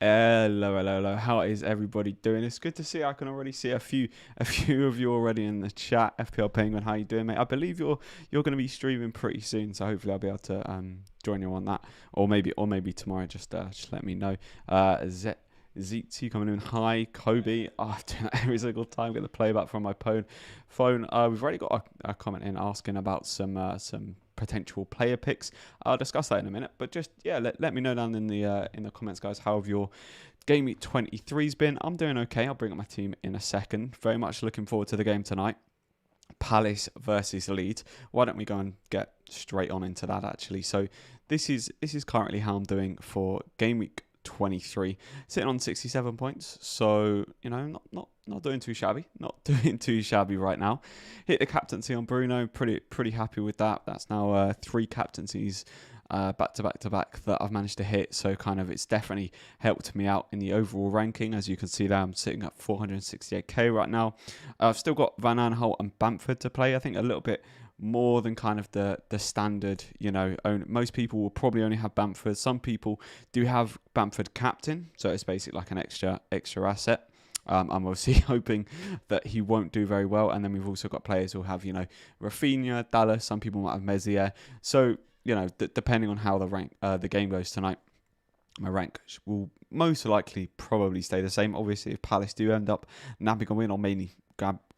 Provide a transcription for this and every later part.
Hello, hello, hello. How is everybody doing? It's good to see. I can already see a few of you already in the chat. FPL Penguin, how you doing, mate? I believe you're going to be streaming pretty soon, so hopefully I'll be able to join you on that, or maybe tomorrow. Just let me know. Ziti coming in. Hi, Kobe. I'm doing that every single time. Get the playback from my phone. We've already got a comment in asking about some potential player picks. I'll discuss that in a minute, but just let me know down in the comments, guys, how have your game week 23's been. I'm doing okay. I'll bring up my team in a second. Very much looking forward to the game tonight. Palace versus Leeds. Why don't we go and get straight on into that, actually? So this is currently how I'm doing for game week 23, sitting on 67 points, so not doing too shabby, right now. Hit the captaincy on Bruno, pretty happy with that. That's now 3 captaincies back to back that I've managed to hit, so kind of it's definitely helped me out in the overall ranking. As you can see there, I'm sitting at 468k right now. I've still got Van Aanholt and Bamford to play. I think a little bit more than kind of the standard, most people will probably only have Bamford. Some people do have Bamford captain, so it's basically like an extra asset. I'm obviously hoping that he won't do very well. And then we've also got players who have, Rafinha, Dallas. Some people might have Mezier. So, depending on how the game goes tonight, my rank will most likely probably stay the same. Obviously, if Palace do end up nabbing a win or mainly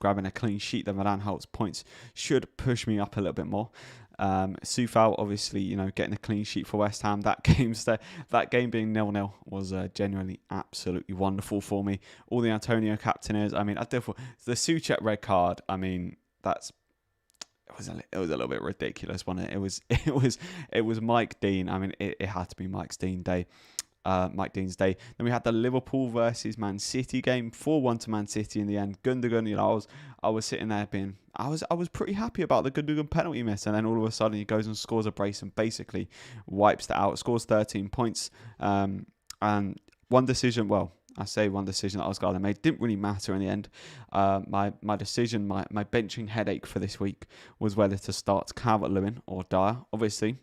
grabbing a clean sheet, then Van Aanholt's points should push me up a little bit more. Soufal, obviously, getting a clean sheet for West Ham. That game being 0-0 was genuinely absolutely wonderful for me. All the Antonio captainers. I mean, the Souček red card. I mean, it was a little bit ridiculous, wasn't it? It was Mike Dean. I mean, it had to be Mike Dean's day. Then we had the Liverpool versus Man City game, 4-1 to Man City in the end. Gundogan, I was sitting there I was pretty happy about the Gundogan penalty miss, and then all of a sudden he goes and scores a brace and basically wipes that out. Scores 13 points, and one decision. Well, I say one decision that Oscar made didn't really matter in the end. My decision, my benching headache for this week was whether to start Calvert-Lewin or Dyer. Obviously,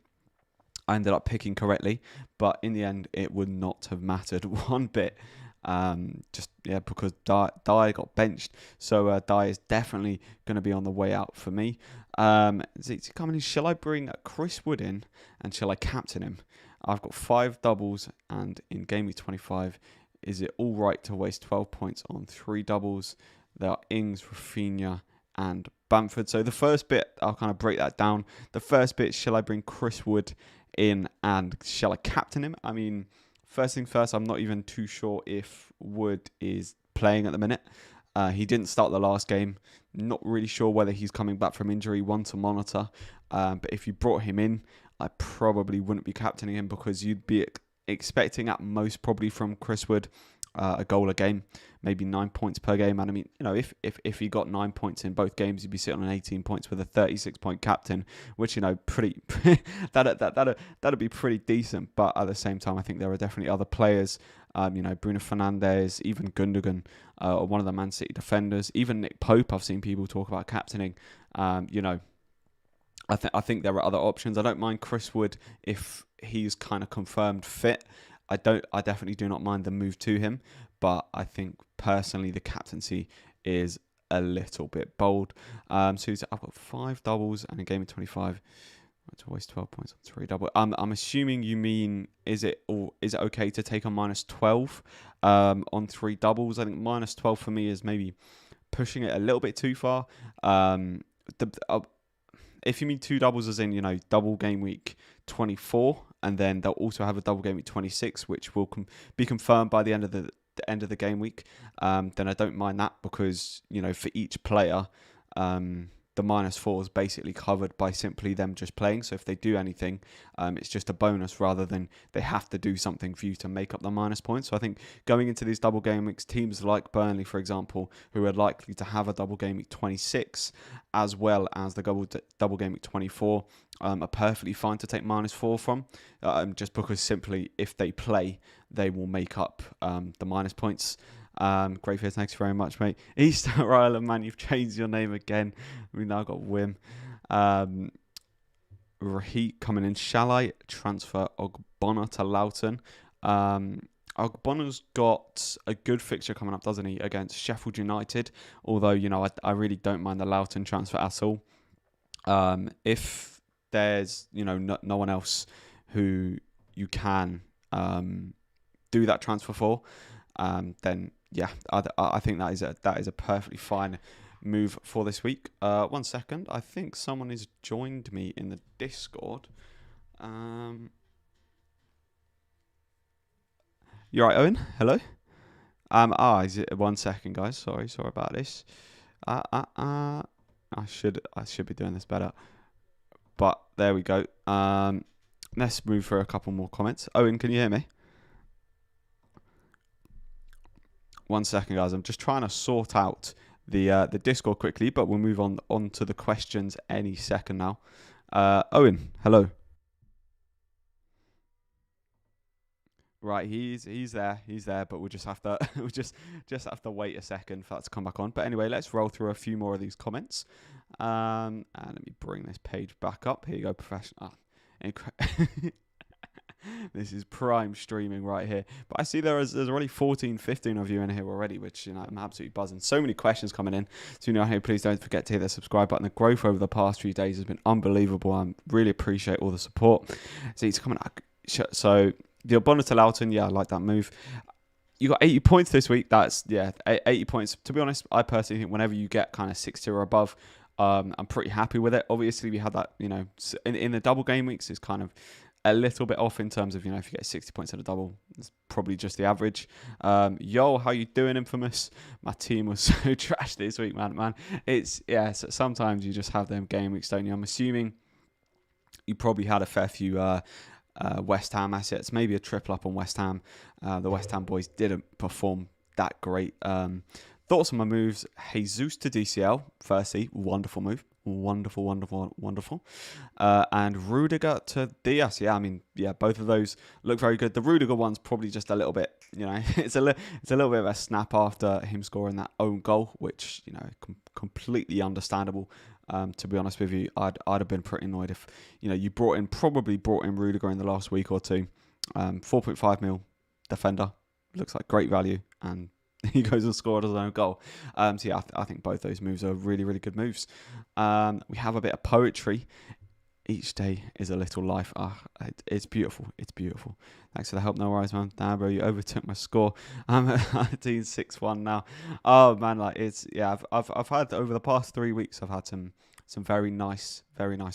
I ended up picking correctly, but in the end, it would not have mattered one bit. Because Dyer got benched, so Dyer is definitely going to be on the way out for me. Coming in, shall I bring Chris Wood in and shall I captain him? I've got 5 doubles, and in game week 25, is it all right to waste 12 points on 3 doubles? There are Ings, Rafinha, and Bamford. So the first bit, I'll kind of break that down. The first bit, shall I bring Chris Wood in and shall I captain him? I mean, first thing first, I'm not even too sure if Wood is playing at the minute. He didn't start the last game. Not really sure whether he's coming back from injury, one to monitor. But if you brought him in, I probably wouldn't be captaining him because you'd be expecting at most probably from Chris Wood a goal a game, maybe 9 points per game. And I mean, if he got 9 points in both games, he'd be sitting on 18 points with a 36-point captain, which pretty that'd be pretty decent. But at the same time, I think there are definitely other players, Bruno Fernandes, even Gundogan, or one of the Man City defenders, even Nick Pope. I've seen people talk about captaining. I think there are other options. I don't mind Chris Wood if he's kind of confirmed fit. I definitely do not mind the move to him, but I think personally the captaincy is a little bit bold. So I've got 5 doubles and a game of 25. To waste 12 points on 3 double. I'm assuming you mean is it okay to take on -12 on 3 doubles? I think -12 for me is maybe pushing it a little bit too far. If you mean 2 doubles as in, double game week 24, and then they'll also have a double game week 26, which will be confirmed by the end of the game week, then I don't mind that because, for each player, the -4 is basically covered by simply them just playing. So if they do anything, it's just a bonus rather than they have to do something for you to make up the minus points. So I think going into these double game weeks, teams like Burnley, for example, who are likely to have a double game week 26 as well as the double game week 24, are perfectly fine to take -4 from, just because simply if they play, they will make up the minus points. Great face, thanks very much, mate. Easter Island, man, you've changed your name again. We now got Wim. Rahit coming in. Shall I transfer Ogbonna to Loughton? Bonner's got a good fixture coming up, doesn't he, against Sheffield United? Although, I really don't mind the Loughton transfer at all. If there's, no one else who you can do that transfer for, then yeah, I think that is a perfectly fine move for this week. 1 second, I think someone has joined me in the Discord. You're right, Owen. Hello. Is it 1 second, guys? Sorry about this. I should be doing this better. But there we go. Let's move for a couple more comments. Owen, can you hear me? 1 second, guys. I'm just trying to sort out the Discord quickly, but we'll move on to the questions any second now. Owen, hello. Right, he's there, but we'll just have to have to wait a second for that to come back on. But anyway, let's roll through a few more of these comments. And let me bring this page back up. Here you go, professional. This is prime streaming right here. But I see there's already 14, 15 of you in here already, which I'm absolutely buzzing. So many questions coming in. So hey, please don't forget to hit the subscribe button. The growth over the past few days has been unbelievable. I really appreciate all the support. So it's coming up. So the Bonner to Loughton, yeah, I like that move. You got 80 points this week. That's 80 points. To be honest, I personally think whenever you get kind of 60 or above, I'm pretty happy with it. Obviously, we had that, in the double game weeks, is kind of a little bit off in terms of, if you get 60 points at a double, it's probably just the average. Yo, how you doing, Infamous? My team was so trash this week, man. So sometimes you just have them game weeks, don't you? I'm assuming you probably had a fair few West Ham assets, maybe a triple up on West Ham. The West Ham boys didn't perform that great. Thoughts on my moves? Jesus to DCL, firstly, wonderful move. Wonderful. And Rudiger to Diaz. Yeah, both of those look very good. The Rudiger one's probably just a little bit, it's a little bit of a snap after him scoring that own goal, which, completely understandable. To be honest with you, I'd have been pretty annoyed if, you probably brought in Rudiger in the last week or two. 4.5 mil defender, looks like great value, and he goes and scored his own goal. I think both those moves are really, really good moves. We have a bit of poetry. Each day is a little life. It's beautiful. Thanks for the help. No worries, man. Damn, bro, you overtook my score. I'm at 6-1 now. Oh man, I've had over the past 3 weeks. I've had some very nice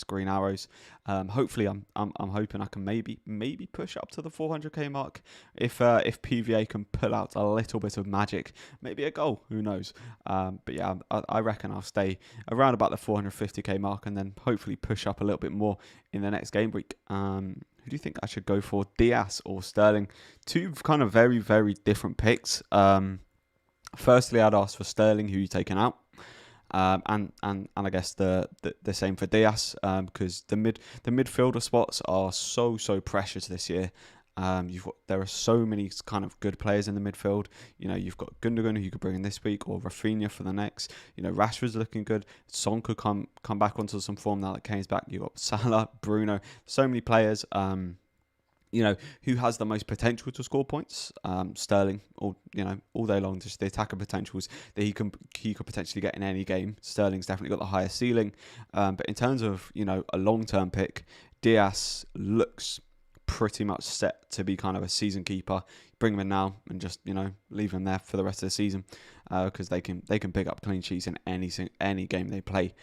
green arrows. Hopefully, I'm hoping I can maybe push up to the 400k mark if PVA can pull out a little bit of magic, maybe a goal. Who knows? But yeah, I reckon I'll stay around about the 450k mark and then hopefully push up a little bit more in the next game week. Who do you think I should go for, Diaz or Sterling? Two kind of very, very different picks. Firstly, I'd ask for Sterling, who you taking out. And I guess the same for Diaz, because the midfielder spots are so precious this year. There are so many kind of good players in the midfield. You've got Gundogan, who you could bring in this week, or Rafinha for the next. Rashford's looking good. Son could come back onto some form now that Kane's back. You've got Salah, Bruno, so many players. Who has the most potential to score points? Sterling, all day long. Just the attacker potentials that he could potentially get in any game. Sterling's definitely got the highest ceiling. But in terms of a long-term pick, Diaz looks pretty much set to be kind of a season keeper. Bring him in now and just leave him there for the rest of the season, because they can pick up clean sheets in any game they play.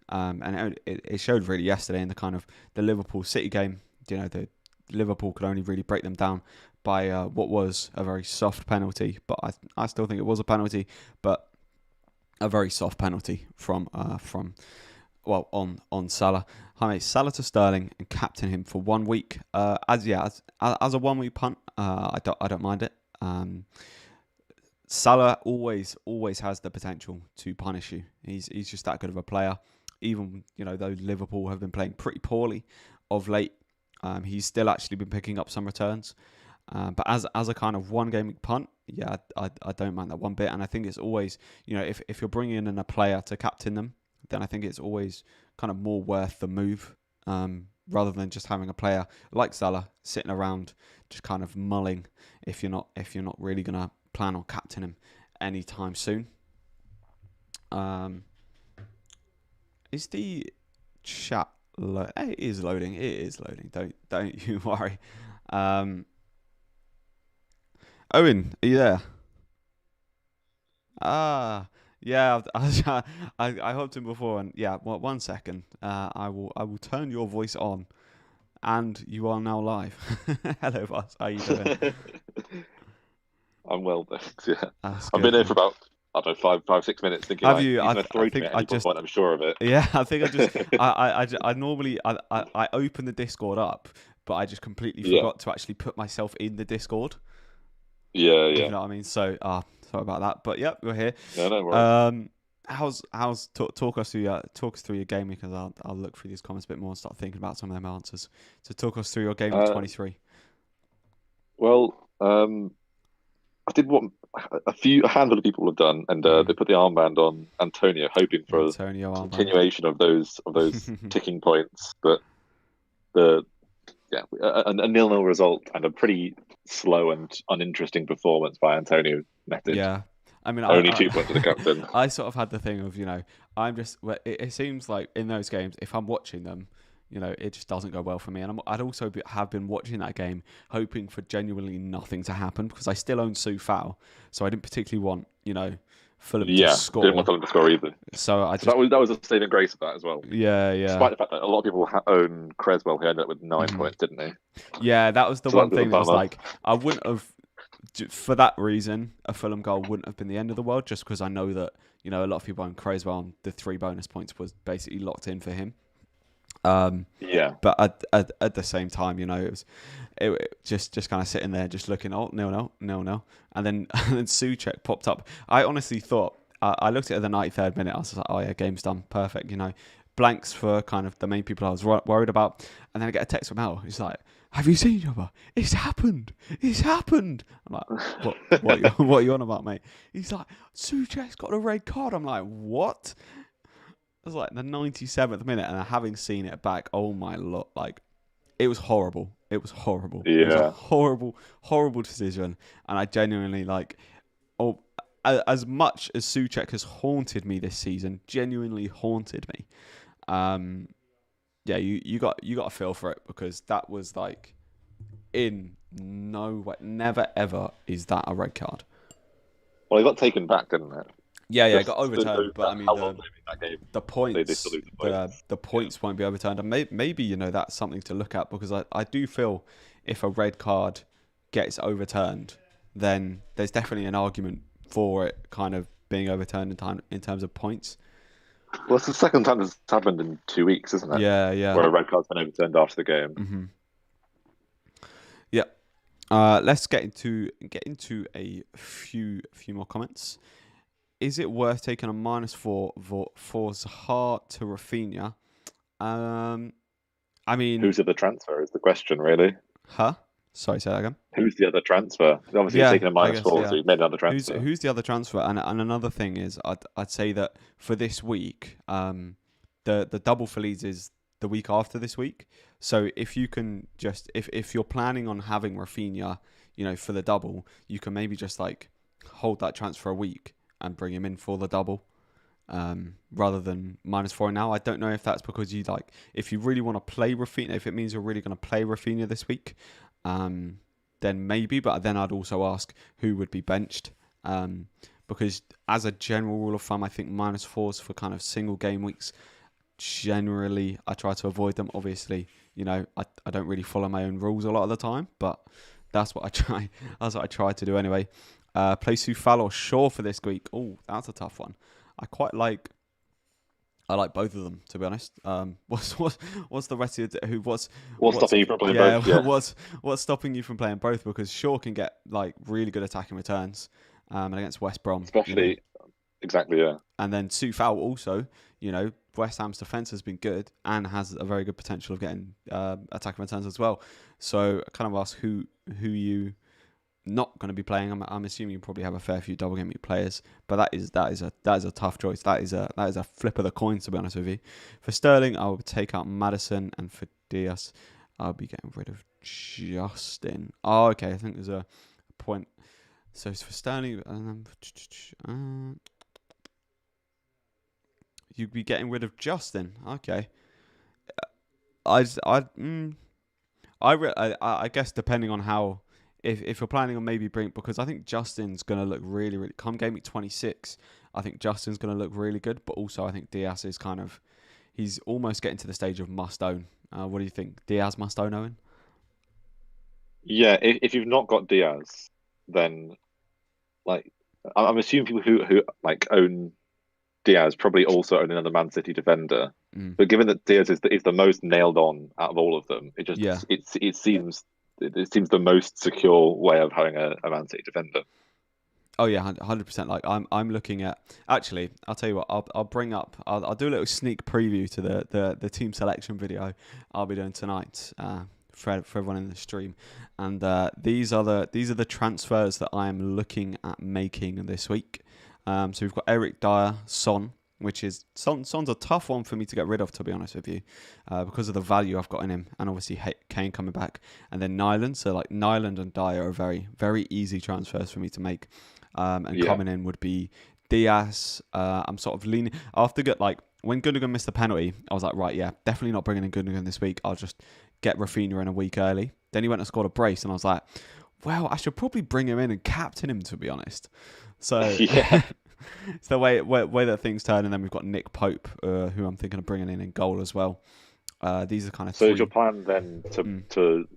And it showed really yesterday in the kind of the Liverpool City game. The Liverpool could only really break them down by what was a very soft penalty, but I still think it was a penalty, but a very soft penalty from on Salah. Salah to Sterling and captain him for 1 week. As a 1 week punt, I don't mind it. Salah always has the potential to punish you. He's just that good of a player. Even though Liverpool have been playing pretty poorly of late, he's still actually been picking up some returns. But as a kind of 1 game week punt, yeah, I don't mind that one bit. And I think it's always, if you're bringing in a player to captain them, then I think it's always kind of more worth the move. rather than just having a player like Salah sitting around just kind of mulling if you're not really gonna plan on captain him anytime soon. Is the chat it is loading. It is loading. Don't you worry. Owen, are you there? Yeah. I hopped in before, and yeah. 1 second. I will turn your voice on, and you are now live. Hello, boss. How you doing? I'm well, thanks. Yeah, That's I've good, been here man. for about, I don't know, 5, 6 minutes, thinking Have like you? he's going to throw I to me think at I any just point. I'm sure of it. yeah. I think I just I normally I open the Discord up, but I just completely Yeah, forgot to actually put myself in the Discord. yeah, If yeah. you know what I mean. So sorry about that. But yep, we're here. No, no worries. How's talk us through your game, because I'll look through these comments a bit more and start thinking about some of them answers. So talk us through your game week Uh, 23. well, I did what a handful of people have done, and Mm-hmm. they put the armband on Antonio, hoping for a Antonio armband. continuation of those ticking points. But the yeah, a 0-0 result and a pretty slow and uninteresting performance by Antonio netted Yeah. I mean, only 2 points to the captain. I sort of had the thing of, I'm just, well, it seems like in those games, if I'm watching them, it just doesn't go well for me. And I'd also have been watching that game hoping for genuinely nothing to happen, because I still own Sue Fowl. So I didn't particularly want, Fulham to Yeah, didn't want score. Fulham to score either. So I So just, that was a saving grace of that as well. yeah. Despite the fact that a lot of people own Creswell, who ended up with 9 Hmm. points, didn't they? Yeah, that was the So that one was a thing that was bummer. like, I wouldn't have, for that reason, a Fulham goal wouldn't have been the end of the world, just because I know that, a lot of people own Creswell, and the 3 bonus points was basically locked in for him. Yeah. But at the same time, it just kind of sitting there, just looking, oh, no, and then and then Souček popped up. I honestly thought, I looked at it at the 93rd minute. I was like, oh yeah, game's done, perfect. Blanks for kind of the main people I was worried about, and then I get a text from Al. He's like, "Have you seen Jobber? It's happened. It's happened." I'm like, what are you on about, mate? He's like, Souček's got a red card. I'm like, what? It was like the 97th minute, and having seen it back, oh my lot, like, it was horrible. It was horrible. It was a Yeah. horrible, horrible decision, and I genuinely as much as Souček has haunted me this season, genuinely haunted me. Yeah, you got a feel for it, because that was like, in no way, never ever is that a red card. Well, he got taken back, didn't it? Yeah, it Just got to overturned, know but that I mean how long they in that game, the they still points lose the points. the Yeah. points won't be overturned, and maybe that's something to look at, because I do feel if a red card gets overturned, then there's definitely an argument for it kind of being overturned in terms of points. Well, it's the second time this happened in 2 weeks, isn't it? Yeah. Where a red card's been overturned after the game. Mm-hmm. Yeah. Let's get into a few more comments. Is it worth taking a -4 for Zaha to Rafinha? I mean, Who's the other transfer is the question, really. huh? Sorry, say that again. Who's the other transfer? Obviously, he's Yeah, taken a I minus guess, four, yeah. so he's made another transfer. Who's the other transfer? And another thing is, I'd say that for this week, the double for Leeds is the week after this week. So if you can just, if you're planning on having Rafinha, for the double, you can maybe just like hold that transfer a week and bring him in for the double, rather than -4 now. I don't know if that's because if you really want to play Rafinha, if it means you're really going to play Rafinha this week, then maybe. But then I'd also ask who would be benched, because as a general rule of thumb, I think -4s for kind of single game weeks, generally I try to avoid them. Obviously, I don't really follow my own rules a lot of the time, but that's what I try. That's what I try to do anyway. Play Sufal or Shaw for this week. Oh, that's a tough one. I like both of them, to be honest. What's the rest of you? What's stopping you from playing yeah, both? Yeah, what's stopping you from playing both? Because Shaw can get like really good attacking returns, and against West Brom, especially exactly. Yeah, and then Sufal also, West Ham's defense has been good and has a very good potential of getting attacking returns as well. So I kind of ask who you not going to be playing. I'm assuming you probably have a fair few double game week players, but that is a tough choice. That is a flip of the coin, to be honest with you. For Sterling, I would take out Maddison, and for Diaz, I'll be getting rid of Justin. Oh, okay. I think there's a point. So for Sterling, you'd be getting rid of Justin. Okay. I guess depending on how, if you're planning on maybe because I think Justin's going to look really, really, come game week 26, I think Justin's going to look really good, but also I think Diaz is he's almost getting to the stage of must own. What do you think? Diaz must own, Owen? Yeah, if you've not got Diaz, then like I'm assuming people who like own Diaz probably also own another Man City defender. But given that Diaz is the most nailed on out of all of them, it seems the most secure way of having a Man City defender. Oh yeah, 100%. Like I'm looking at, actually, I'll tell you what, I'll bring up, I'll do a little sneak preview to the team selection video I'll be doing tonight for everyone in the stream, and these are the transfers that I am looking at making this week. So we've got Eric Dyer, Son, which is Son's a tough one for me to get rid of, to be honest with you, because of the value I've got in him, and obviously Kane coming back, and then Nyland. So like Nyland and Dyer are very, very easy transfers for me to make. Coming in would be Diaz. I'm sort of leaning after when Gundogan missed the penalty, I was like, right, yeah, definitely not bringing in Gundogan this week. I'll just get Rafinha in a week early. Then he went and scored a brace, and I was like, well, I should probably bring him in and captain him, to be honest. So yeah. It's the way that things turn, and then we've got Nick Pope, who I'm thinking of bringing in goal as well. These are kind of. So is your plan then to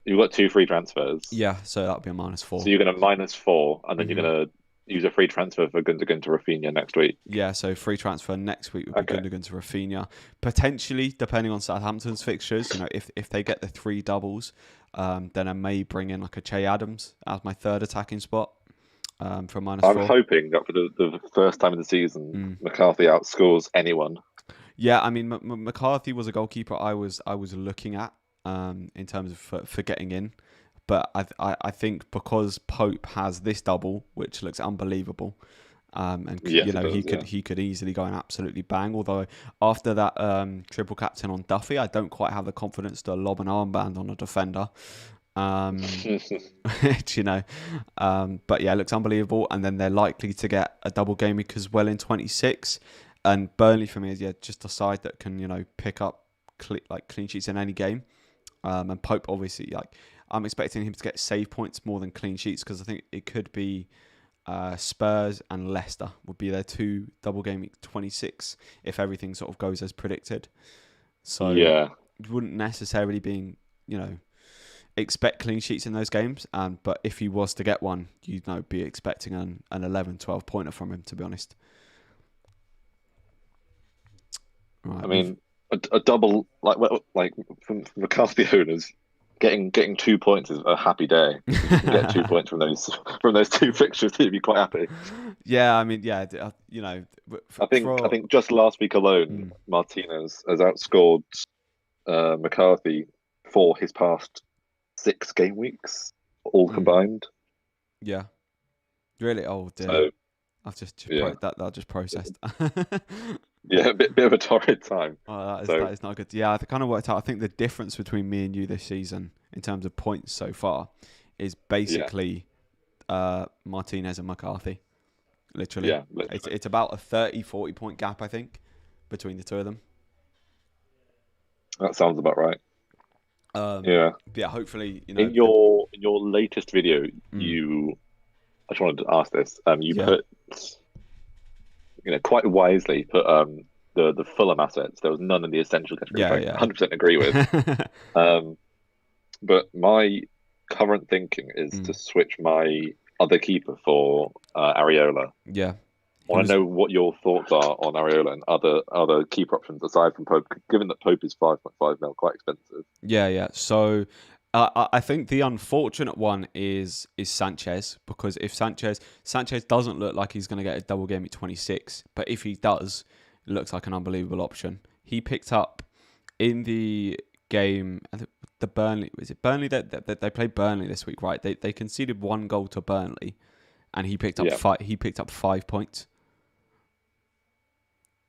you've got 2 free transfers? Yeah, so that'll be a -4. So you're going to -4, and then you're going to use a free transfer for Gundogan to Rafinha next week. Yeah, so free transfer next week would be Gundogan to Rafinha. Potentially, depending on Southampton's fixtures, if they get the 3 doubles, then I may bring in like a Che Adams as my third attacking spot. For -4. I'm hoping that for the first time in the season, McCarthy outscores anyone. Yeah, I mean, McCarthy was a goalkeeper I was looking at in terms of for getting in, but I think because Pope has this double, which looks unbelievable, and he could easily go and absolutely bang. Although after that triple captain on Duffy, I don't quite have the confidence to lob an armband on a defender. But yeah, it looks unbelievable, and then they're likely to get a double game week as well in 26. And Burnley for me is just a side that can pick up clean sheets in any game. And Pope obviously I'm expecting him to get save points more than clean sheets, because I think it could be Spurs and Leicester would be their 2 double game week 26 if everything sort of goes as predicted. So it wouldn't necessarily be expect clean sheets in those games, but if he was to get one, you'd be expecting an 11-12 pointer from him, to be honest. Right, I mean, a double like from McCarthy owners, getting 2 points is a happy day. If you can get 2 points from those 2 fixtures, you'd be quite happy. Yeah, I mean, yeah, I think just last week alone, Martinez has outscored McCarthy for his past 6 game weeks, all combined. Yeah, really. Oh dear, so, I've just processed. Yeah, a bit of a torrid time. Oh, that is not good. Yeah, I kind of worked out. I think the difference between me and you this season in terms of points so far is basically Martinez and McCarthy. Literally. Yeah, it's about a 30-40 point gap, I think, between the 2 of them. That sounds about right. Yeah, hopefully, in your latest video, I just wanted to ask this. You put, quite wisely put the Fulham assets. There was none in the essential category. I 100% agree with. But my current thinking is to switch my other keeper for Areola. Yeah. I want to know what your thoughts are on Areola and other keeper options aside from Pope, given that Pope is 5.5 mil, quite expensive. Yeah. So I think the unfortunate one is Sanchez, because if Sanchez doesn't look like he's going to get a double game at 26, but if he does, it looks like an unbelievable option. He picked up in the game, the Burnley. Was it Burnley that they played Burnley this week? Right. They conceded 1 goal to Burnley, and he picked up Yeah. 5. He picked up 5 points.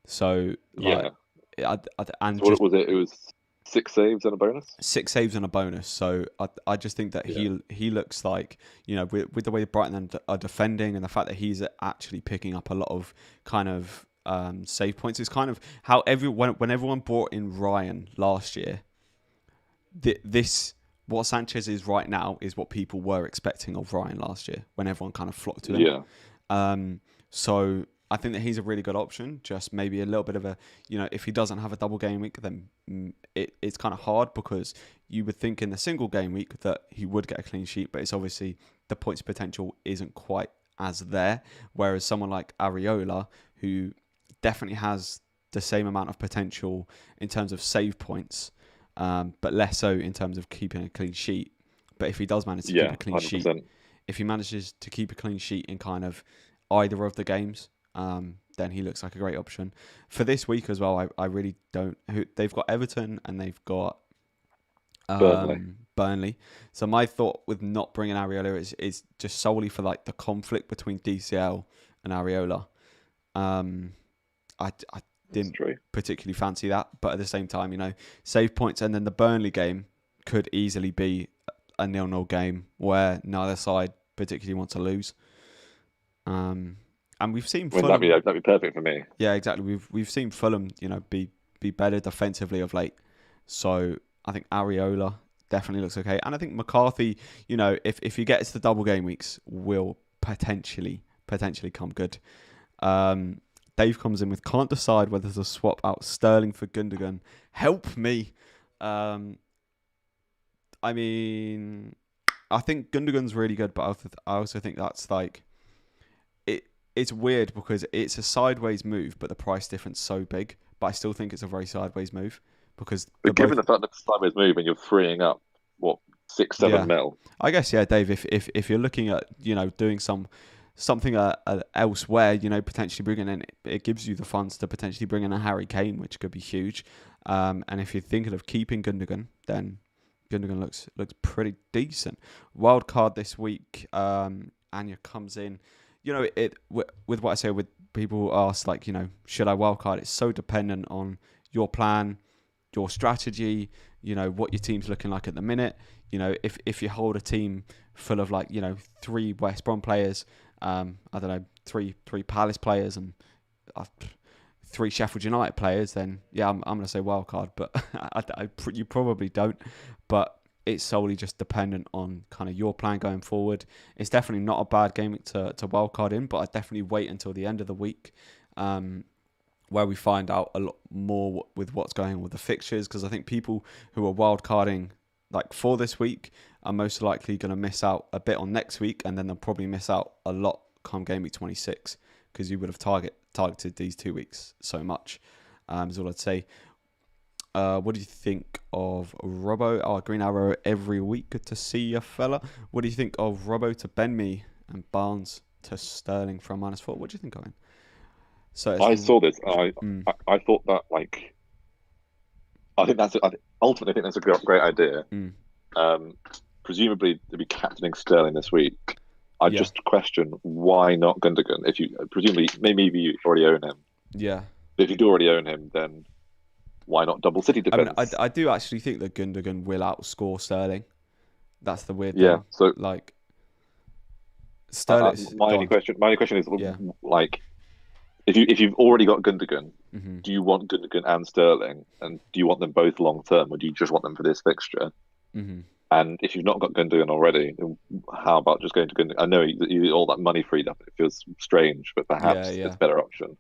So like, and So what just was it? It was 6 saves and a bonus. 6 saves and a bonus. So I just think that he looks like, with the way Brighton are defending and the fact that he's actually picking up a lot of kind of save points. It's kind of how when everyone brought in Ryan last year, what Sanchez is right now is what people were expecting of Ryan last year when everyone kind of flocked to him. Yeah. So I think that he's a really good option. Just maybe a little bit of a, if he doesn't have a double game week, then it's kind of hard, because you would think in the single game week that he would get a clean sheet, but it's obviously the points potential isn't quite as there. Whereas someone like Areola, who definitely has the same amount of potential in terms of save points, but less so in terms of keeping a clean sheet. But if he does manage to keep a clean 100%. sheet, if he manages to keep a clean sheet in kind of either of the games, then he looks like a great option for this week as well. I really don't. They've got Everton and they've got Burnley. So my thought with not bringing Areola is just solely for like the conflict between DCL and Areola. I didn't particularly fancy that, but at the same time, save points, and then the Burnley game could easily be a 0-0 game where neither side particularly want to lose. And we've seen Fulham. That'd be perfect for me. Yeah, exactly. We've seen Fulham, be better defensively of late. So I think Areola definitely looks okay, and I think McCarthy, if he gets the double game weeks, will potentially come good. Dave comes in with, can't decide whether to swap out Sterling for Gundogan. Help me. I mean, I think Gundogan's really good, but I also think that's like, it's weird because it's a sideways move, but the price difference is so big. But I still think it's a very sideways move because. But given the fact that it's a sideways move and you're freeing up 6-7 mil. I guess Dave. If you're looking at doing something elsewhere, potentially bringing in, it gives you the funds to potentially bring in a Harry Kane, which could be huge. And if you're thinking of keeping Gundogan, then Gundogan looks pretty decent. Wildcard this week, Anya comes in. With what I say, with people ask, like, should I wildcard? It's so dependent on your plan, your strategy, what your team's looking like at the minute. If you hold a team full of 3 West Brom players, I don't know, three Palace players and 3 Sheffield United players, then I'm going to say wildcard, but you probably don't. But it's solely just dependent on kind of your plan going forward. It's definitely not a bad game to wildcard in, but I'd definitely wait until the end of the week, where we find out a lot more with what's going on with the fixtures, because I think people who are wildcarding for this week are most likely going to miss out a bit on next week, and then they'll probably miss out a lot come game week 26, because you would have targeted these 2 weeks so much, is all I'd say. What do you think of Robbo? Green Arrow every week. Good to see you, fella. What do you think of Robbo to Ben Me and Barnes to Sterling for a -4? What do you think of him? So I saw this. I thought that ultimately I think that's a great idea. Presumably they'll be captaining Sterling this week. I just question why not Gundogan. If you presumably maybe you already own him. Yeah. But if you do already own him, then why not double City defense? I mean, I do actually think that Gundogan will outscore Sterling. That's the weird thing. So Sterling. My only question is if you've already got Gundogan, do you want Gundogan and Sterling, and do you want them both long term, or do you just want them for this fixture? And if you've not got Gundogan already, then how about just going to Gundogan? I know you all that money freed up. It feels strange, but perhaps it's a better option.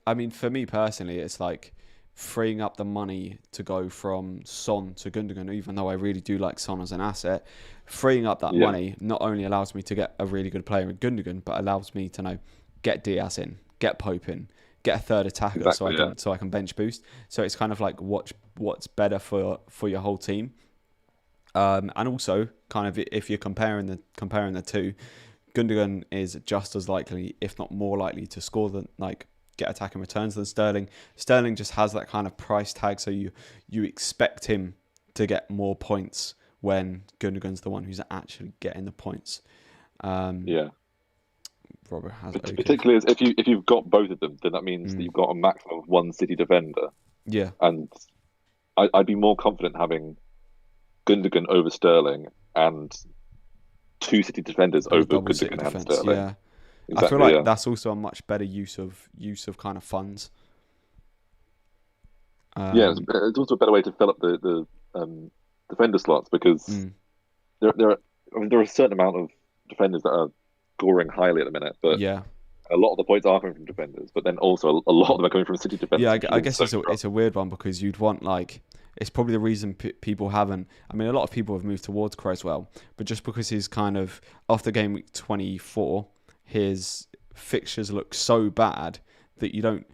I mean, for me personally, it's like freeing up the money to go from Son to Gundogan, even though I really do like Son as an asset. Freeing up that money not only allows me to get a really good player in Gundogan, but allows me to get Diaz in, get Pope in, get a third attacker, so I can bench boost. So it's kind of like what's better for your whole team. And also, kind of if you're comparing the two, Gundogan is just as likely, if not more likely, to score than get attacking returns than Sterling. Sterling just has that kind of price tag, so you expect him to get more points when Gundogan's the one who's actually getting the points. Yeah. Robert has Particularly as if you've got both of them, then that means that you've got a maximum of one City defender. Yeah. And I'd be more confident having Gundogan over Sterling and two City defenders And over Gundogan and Sterling. Yeah. Exactly, I feel like that's also a much better use of kind of funds. It's also a better way to fill up the defender slots, because there are a certain amount of defenders that are scoring highly at the minute, but a lot of the points are coming from defenders, but then also a lot of them are coming from City defenders. Yeah, I guess it's a weird one, because you'd want, like, it's probably the reason people haven't. I mean, a lot of people have moved towards Cresswell, but just because he's kind of after game week 24, his fixtures look so bad that you don't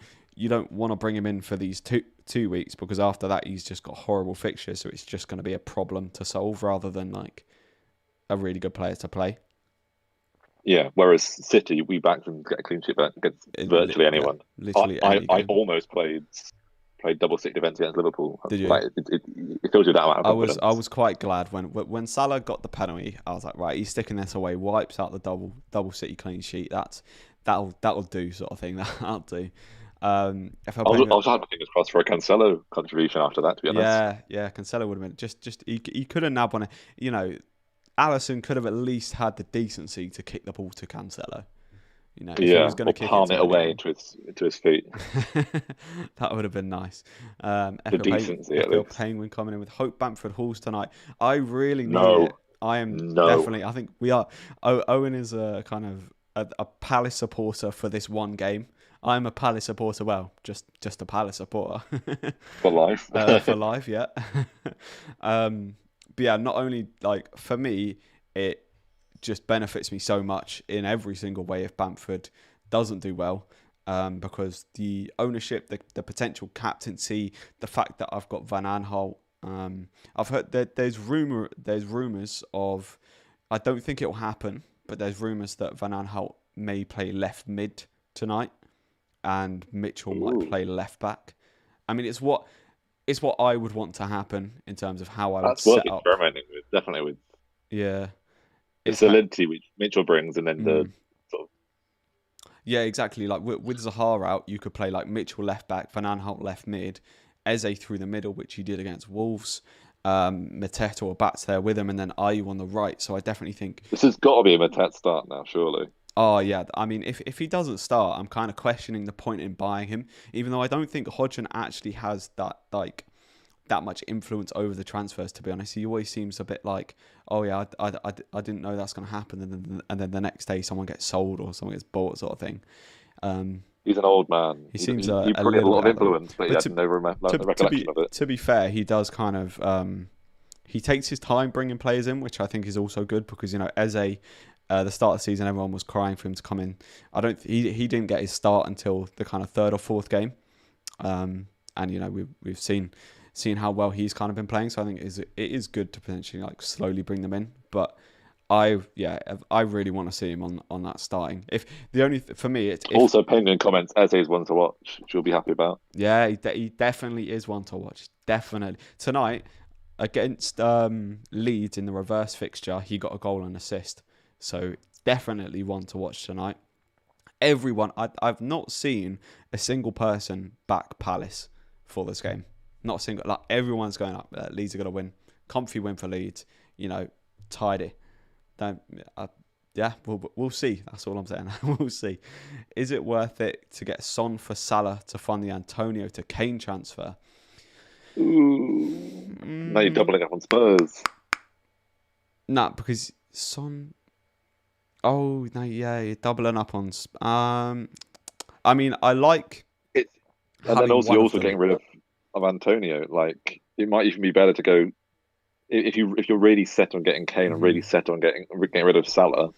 want to bring him in for these two weeks, because after that he's just got horrible fixtures, so it's just going to be a problem to solve rather than like a really good player to play. Yeah, whereas City, we backed them to get a clean sheet against virtually anyone. Literally I almost played double City defence against Liverpool. Did you? Like, it fills you that amount of confidence. I was quite glad when Salah got the penalty. I was like, right, he's sticking this away, wipes out the double City clean sheet. That'll do, sort of thing. That'll do. I was having fingers crossed for a Cancelo contribution after that, to be honest. Yeah, Cancelo would have been just he could have nabbed on it. You know, Alisson could have at least had the decency to kick the ball to Cancelo. You know, if he was going to kick palm it away to his feet. That would have been nice. The decency, FPL Penguin coming in with Hope Bamford Halls tonight. I really need it. I am definitely. I think we are. Owen is a kind of a Palace supporter for this one game. I'm a Palace supporter. Well, just a Palace supporter for life. For life, yeah. But yeah, not only like for me, it just benefits me so much in every single way if Bamford doesn't do well, because the ownership, the potential captaincy, the fact that I've got Van Aanholt. I've heard that there's rumours of, I don't think it will happen, but there's rumours that Van Aanholt may play left mid tonight, and Mitchell might play left back. I mean, it's what I would want to happen in terms of how I would set up. That's worth experimenting with, definitely with. Yeah. The solidity which Mitchell brings, and then the sort of. Yeah, exactly. Like with Zaha out, you could play like Mitchell left back, Van Aanholt left mid, Eze through the middle, which he did against Wolves, Mateta or Bats there with him, and then Ayew on the right. So I definitely think this has got to be a Mateta start now, surely. Oh yeah, I mean, if he doesn't start, I'm kind of questioning the point in buying him, even though I don't think Hodgson actually has that much influence over the transfers. To be honest, he always seems a bit like, oh yeah, I didn't know that's going to happen, and then the next day someone gets sold or someone gets bought, sort of thing. He's an old man. He seems he a probably had a lot of influence, but he had no recollection of it. To be fair, he does kind of he takes his time bringing players in, which I think is also good, because you know, Eze. The start of the season, everyone was crying for him to come in. He didn't get his start until the kind of third or fourth game, and you know we've seen how well he's kind of been playing. So I think it is good to potentially like slowly bring them in. But I really want to see him on that starting. If the only for me, it's also Penguin comments as is one to watch, which you'll be happy about. Yeah, he definitely is one to watch. Definitely tonight against Leeds in the reverse fixture, he got a goal and assist. So definitely one to watch tonight. Everyone, I've not seen a single person back Palace for this game. Not a single. Like everyone's going up. Leeds are going to win. Comfy win for Leeds. You know, tidy. We'll see. That's all I'm saying. We'll see. Is it worth it to get Son for Salah to fund the Antonio to Kane transfer? Now you're doubling up on Spurs. Nah, because Son. Oh no, yeah, you're doubling up on. I mean, I like it, and then also getting rid of Antonio. Like, it might even be better to go if you're really set on getting Kane and really set on getting rid of Salah.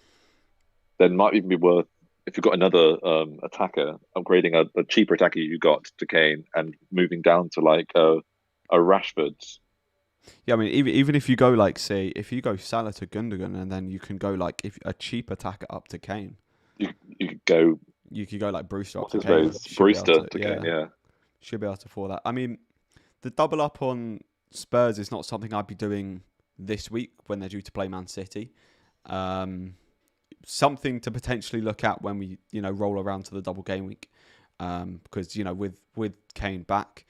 Then might even be worth, if you've got another attacker, upgrading a cheaper attacker you got to Kane and moving down to like a Rashford. Yeah, I mean, even if you go like, say, if you go Salah to Gundogan, and then you can go like if a cheap attacker up to Kane. You could go like Brewster up to Kane. Brewster to Kane, yeah. Should be able to afford that. I mean, the double up on Spurs is not something I'd be doing this week when they're due to play Man City. Something to potentially look at when we, roll around to the double game week. Because, with Kane back,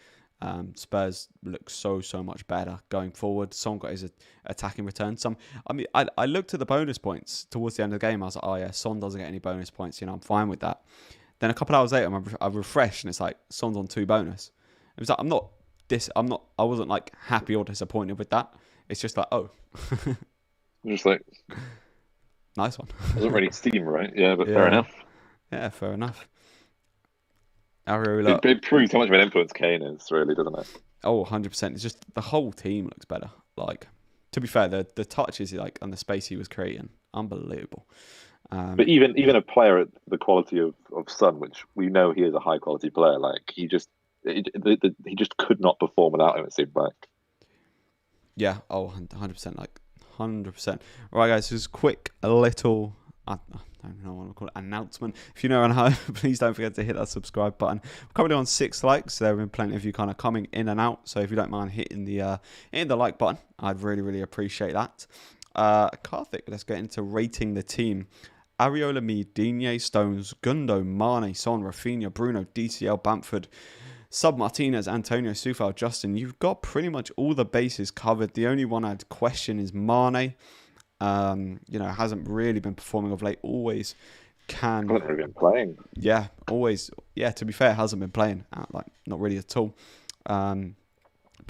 Spurs look so much better going forward. Son got his attacking return. I looked at the bonus points towards the end of the game. I was like, oh yeah, Son doesn't get any bonus points. I'm fine with that. Then a couple of hours later, I refreshed and it's like Son's on 2 bonus. It was like I wasn't like happy or disappointed with that. It's just like, oh, Just like, nice one. doesn't really seem right. Yeah, but fair enough. Yeah, fair enough. It proves how much of an influence Kane is, really, doesn't it? Oh, 100%. It's just the whole team looks better. Like, to be fair, the touches and the space he was creating, unbelievable. But even a player at the quality of Son, which we know he is a high quality player, like he just could not perform without him. It seemed like. Yeah. Oh, 100%. Like 100%. All right, guys. Just a little. I don't know what I'm calling it, announcement. If you know on how, please don't forget to hit that subscribe button. We're currently on 6 likes. There have been plenty of you kind of coming in and out. So if you don't mind hitting the like button, I'd really appreciate that. Karthik, let's get into rating the team. Areola, Mead, Digne, Stones, Gundo, Mane, Son, Rafinha, Bruno, DCL, Bamford, Sub Martinez, Antonio, Soufal, Justin. You've got pretty much all the bases covered. The only one I'd question is Mane. Hasn't really been performing of late. Always can. Hasn't really been playing. Yeah, always. Yeah, to be fair, hasn't been playing. Not really at all. But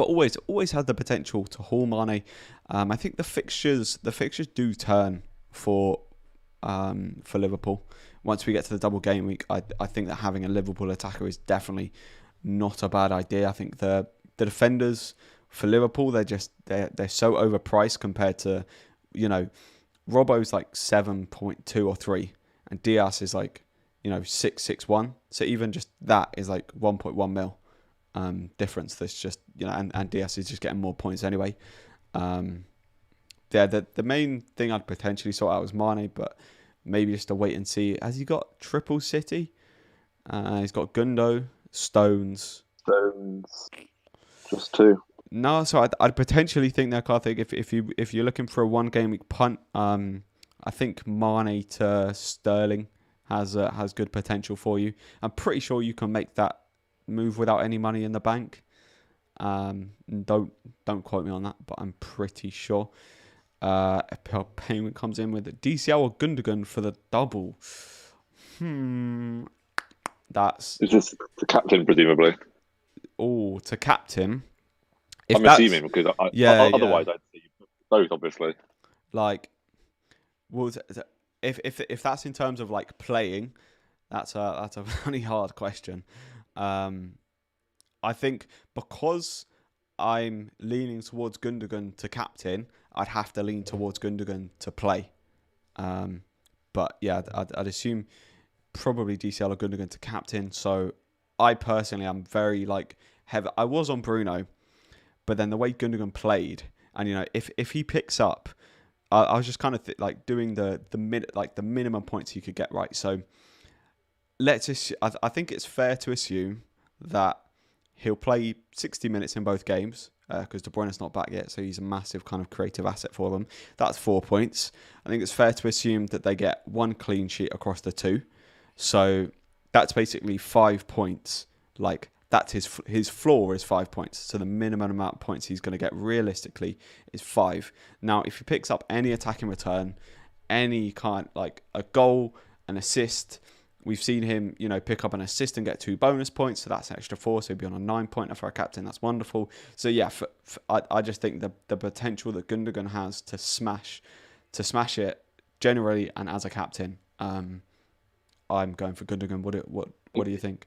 always had the potential to haul Mane. I think the fixtures do turn for Liverpool. Once we get to the double game week, I think that having a Liverpool attacker is definitely not a bad idea. I think the defenders for Liverpool, they're so overpriced compared to, Robbo's like 7.2 or 3 and Diaz is like, 6.61. So even just that is like 1.1 mil difference. That's just, and Diaz is just getting more points anyway. The main thing I'd potentially sort out was Mane, but maybe just to wait and see. Has he got triple City? He's got Gundo, Stones, just 2. No, so I'd potentially think that Karthik, if you're looking for a 1 game week punt, I think Mane to Sterling has good potential for you. I'm pretty sure you can make that move without any money in the bank. Don't quote me on that, but I'm pretty sure. FPL payment comes in with DCL or Gundogan for the double. That's It's just the captain, presumably. Oh, to captain. I'm assuming because otherwise I'd say both, obviously. Like, well, if that's in terms of like playing, that's a really hard question. I think because I'm leaning towards Gundogan to captain, I'd have to lean towards Gundogan to play. But yeah, I'd assume probably DCL or Gundogan to captain. So I personally am very like heavy. I was on Bruno, but then the way Gundogan played, and if he picks up, I was just kind of doing the minimum points he could get right. So I think it's fair to assume that he'll play 60 minutes in both games because De Bruyne's not back yet, so he's a massive kind of creative asset for them. That's 4 points. I think it's fair to assume that they get 1 clean sheet across the 2. So that's basically 5 points. Like, that's his floor is 5 points. So the minimum amount of points he's going to get realistically is 5. Now, if he picks up any attacking return, any kind, like a goal, an assist, we've seen him, pick up an assist and get 2 bonus points. So that's an extra 4. So he'd be on a 9-pointer for a captain. That's wonderful. So yeah, I just think the potential that Gundogan has to smash it generally and as a captain, I'm going for Gundogan. What do you think?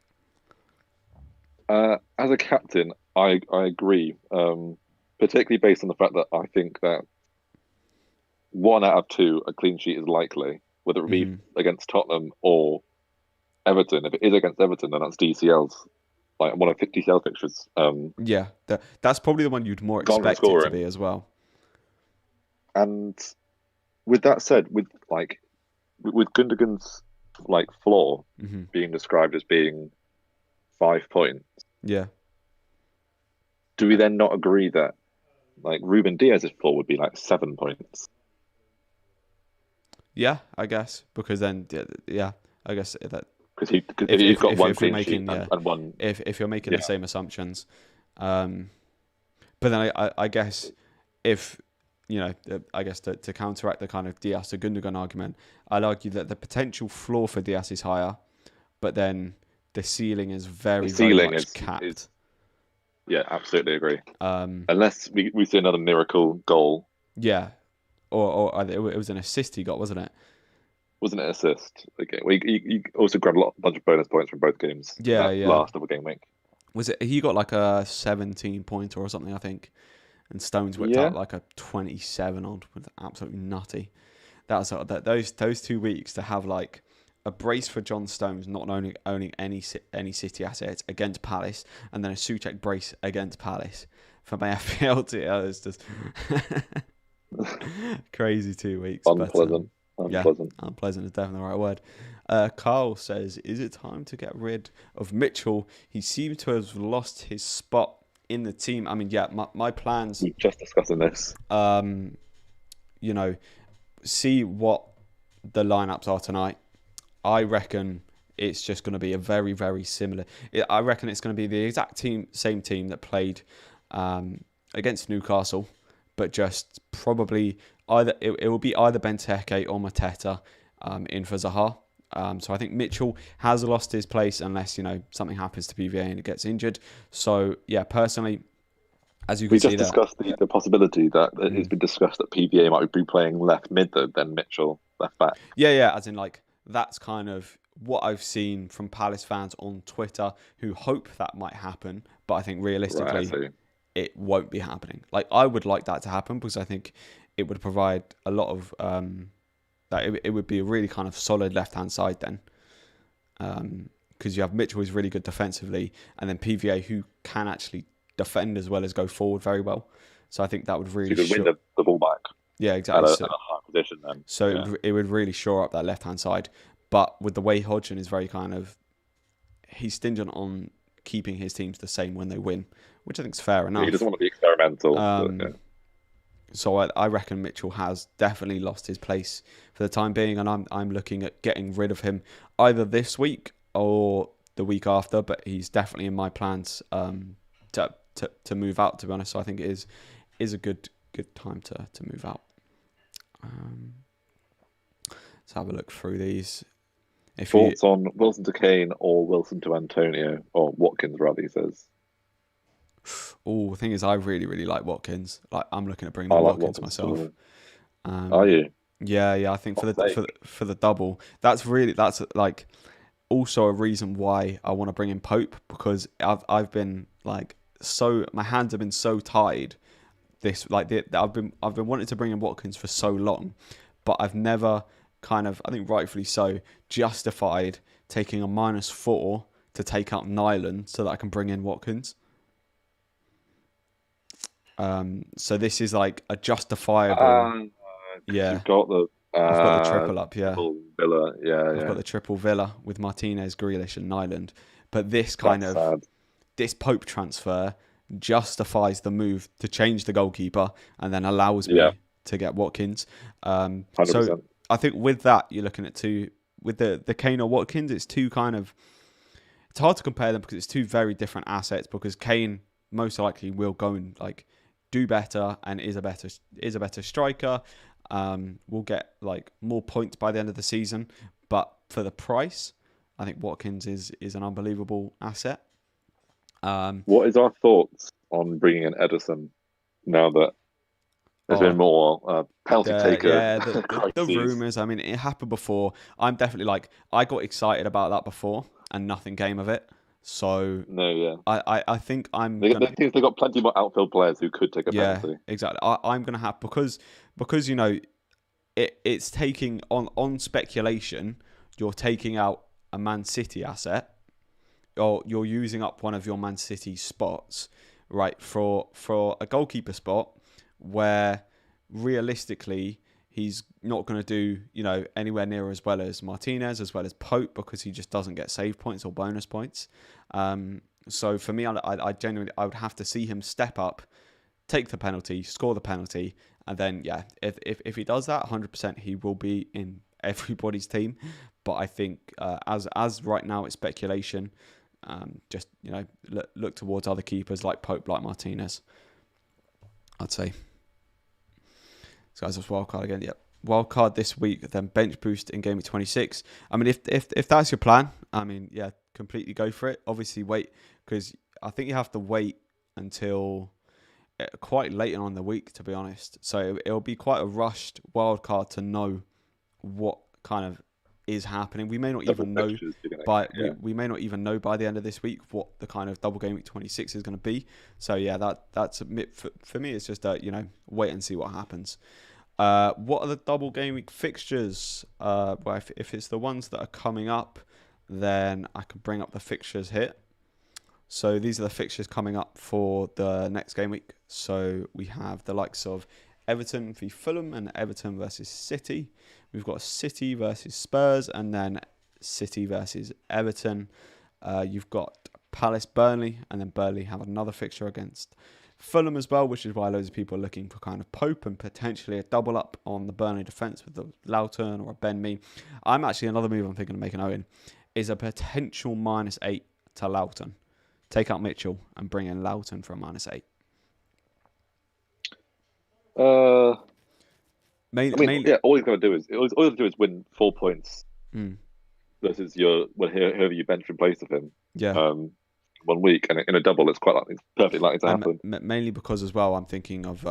As a captain, I agree, particularly based on the fact that I think that 1 out of 2, a clean sheet is likely, whether it be against Tottenham or Everton. If it is against Everton, then that's DCL's, like one of DCL fixtures. Yeah, that's probably the one you'd more expect it to be as well. And with that said, with Gundogan's floor being described as being 5 points, yeah. do we then not agree that Like Ruben Diaz's floor would be like 7 points. Yeah, I guess because then yeah, I guess that Because if he's got one if you're clean sheet making and one, if you're making yeah, the same assumptions, but then I guess if I guess to counteract the kind of Diaz to Gundogan argument, I'd argue that the potential floor for Diaz is higher, but then the ceiling is the very ceiling much is capped. yeah, absolutely agree. Um, Unless we see another miracle goal. yeah, or it was an assist he got, wasn't it? Wasn't it assist? Okay, well, he also grabbed bunch of bonus points from both games in Yeah, that yeah. last double game week. Was it? He got like a 17 pointer or something, I think, and Stones whipped Yeah, out like a 27 odd, with absolutely nutty. That was those 2 weeks to have like a brace for John Stones, not only owning any City assets against Palace, and then a Souček brace against Palace for my FPL team. It's just crazy 2 weeks. unpleasant. But yeah, Unpleasant. unpleasant is definitely the right word. Carl says, "Is it time to get rid of Mitchell? He seemed to have lost his spot in the team." I mean, yeah, my plans. We were just discussing this. You know, see what the lineups are tonight. I reckon it's just going to be a very, very similar. I reckon it's going to be the exact same team that played against Newcastle, but just probably either it will be either Benteke or Mateta in for Zaha. So I think Mitchell has lost his place unless something happens to PVA and it gets injured. So yeah, personally, as you can We see just there, discussed the possibility that it's been discussed that PVA might be playing left mid though, then Mitchell left back. yeah, as in like that's kind of what I've seen from Palace fans on Twitter who hope that might happen, but I think realistically it won't be happening. Like I would like that to happen because I think it would provide a lot of that it would be a really kind of solid left-hand side then. Because you have Mitchell who's really good defensively and then PVA who can actually defend as well as go forward very well. So I think that would really so you could win the ball back. Yeah, exactly. At a high position then. So it would really shore up that left-hand side. But with the way Hodgson is very kind of... He's stingent on keeping his teams the same when they win, which I think is fair enough. He doesn't want to be experimental. So I reckon Mitchell has definitely lost his place for the time being, and I'm looking at getting rid of him either this week or the week after, but he's definitely in my plans to move out, to be honest. So I think it is a good time to move out. Let's have a look through these. Thoughts on Wilson to Kane or Wilson to Antonio, or Watkins rather, he says. Oh, the thing is, I really, really like Watkins. Like, I'm looking at bringing on Watkins myself. Are you? Yeah. I think for the double, that's like also a reason why I want to bring in Pope, because I've been like my hands have been so tied. I've been wanting to bring in Watkins for so long, but I've never kind of, I think rightfully so, justified taking a -4 to take out Nyland so that I can bring in Watkins. So this is like a justifiable. You've got I've got the triple up, yeah. Villa, I've got the triple Villa with Martinez, Grealish, and Nyland. But this this Pope transfer justifies the move to change the goalkeeper and then allows me to get Watkins. 100%. So I think with that, you're looking at with the Kane or Watkins, it's it's hard to compare them because it's two very different assets, because Kane most likely will go and like do better and is a better striker. We'll get like more points by the end of the season, but for the price, I think Watkins is an unbelievable asset. What is our thoughts on bringing in Edison now that there's been more penalty taker? Yeah, the rumours. I mean, it happened before. I'm definitely like, I got excited about that before and nothing came of it. So I think they've got plenty more outfield players who could take a penalty. Yeah, exactly. I'm gonna have because it's taking on speculation. You're taking out a Man City asset, or you're using up one of your Man City spots, right, for a goalkeeper spot where realistically he's not going to do anywhere near as well as Martinez, as well as Pope, because he just doesn't get save points or bonus points. So for me, I genuinely would have to see him step up take the penalty, score the penalty, and then if he does that, 100% he will be in everybody's team. But I think as right now it's speculation. Just look towards other keepers like Pope, like Martinez. I'd say. So guys, that's wildcard again. Yep, wildcard this week, then bench boost in game week 26. I mean, if that's your plan, I mean, yeah, completely go for it. Obviously, wait, because I think you have to wait until quite late on in the week, to be honest. So it'll be quite a rushed wildcard to know what kind of is happening. We may not even know we may not even know by the end of this week what the kind of double game week 26 is going to be. So yeah, that's a bit for me. It's just wait and see what happens. What are the double game week fixtures? Well, if it's the ones that are coming up, then I can bring up the fixtures here. So these are the fixtures coming up for the next game week. So we have the likes of Everton v Fulham and Everton versus City. We've got City versus Spurs and then City versus Everton. You've got Palace Burnley, and then Burnley have another fixture against Fulham as well, which is why loads of people are looking for kind of Pope and potentially a double up on the Burnley defence with the Loughton or a Ben Mee. Another move I'm thinking of making Owen is a potential -8 to Loughton. Take out Mitchell and bring in Loughton for a -8. Yeah, all you've got to do is win 4 points versus whoever you bench in place of him. Yeah. 1 week, and in a double, it's perfectly likely to happen. Mainly because as well, I'm thinking of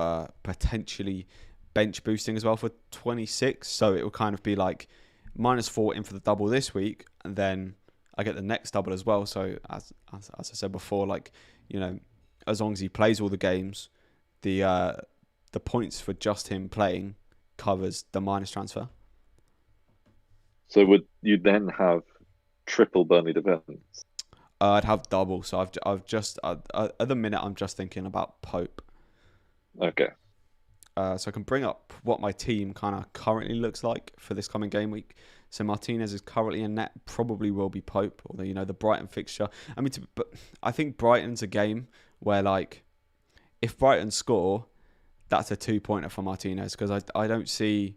potentially bench boosting as well for 26. So it will kind of be like -4 in for the double this week, and then I get the next double as well. So as I said before, as long as he plays all the games, the points for just him playing covers the minus transfer. So would you then have triple Burnley defence? I'd have double. So I've just at the minute I'm just thinking about Pope. Okay. So I can bring up what my team kind of currently looks like for this coming game week. So Martinez is currently in net, probably will be Pope, although the Brighton fixture. But I think Brighton's a game where if Brighton score, that's a 2-pointer for Martinez, because I don't see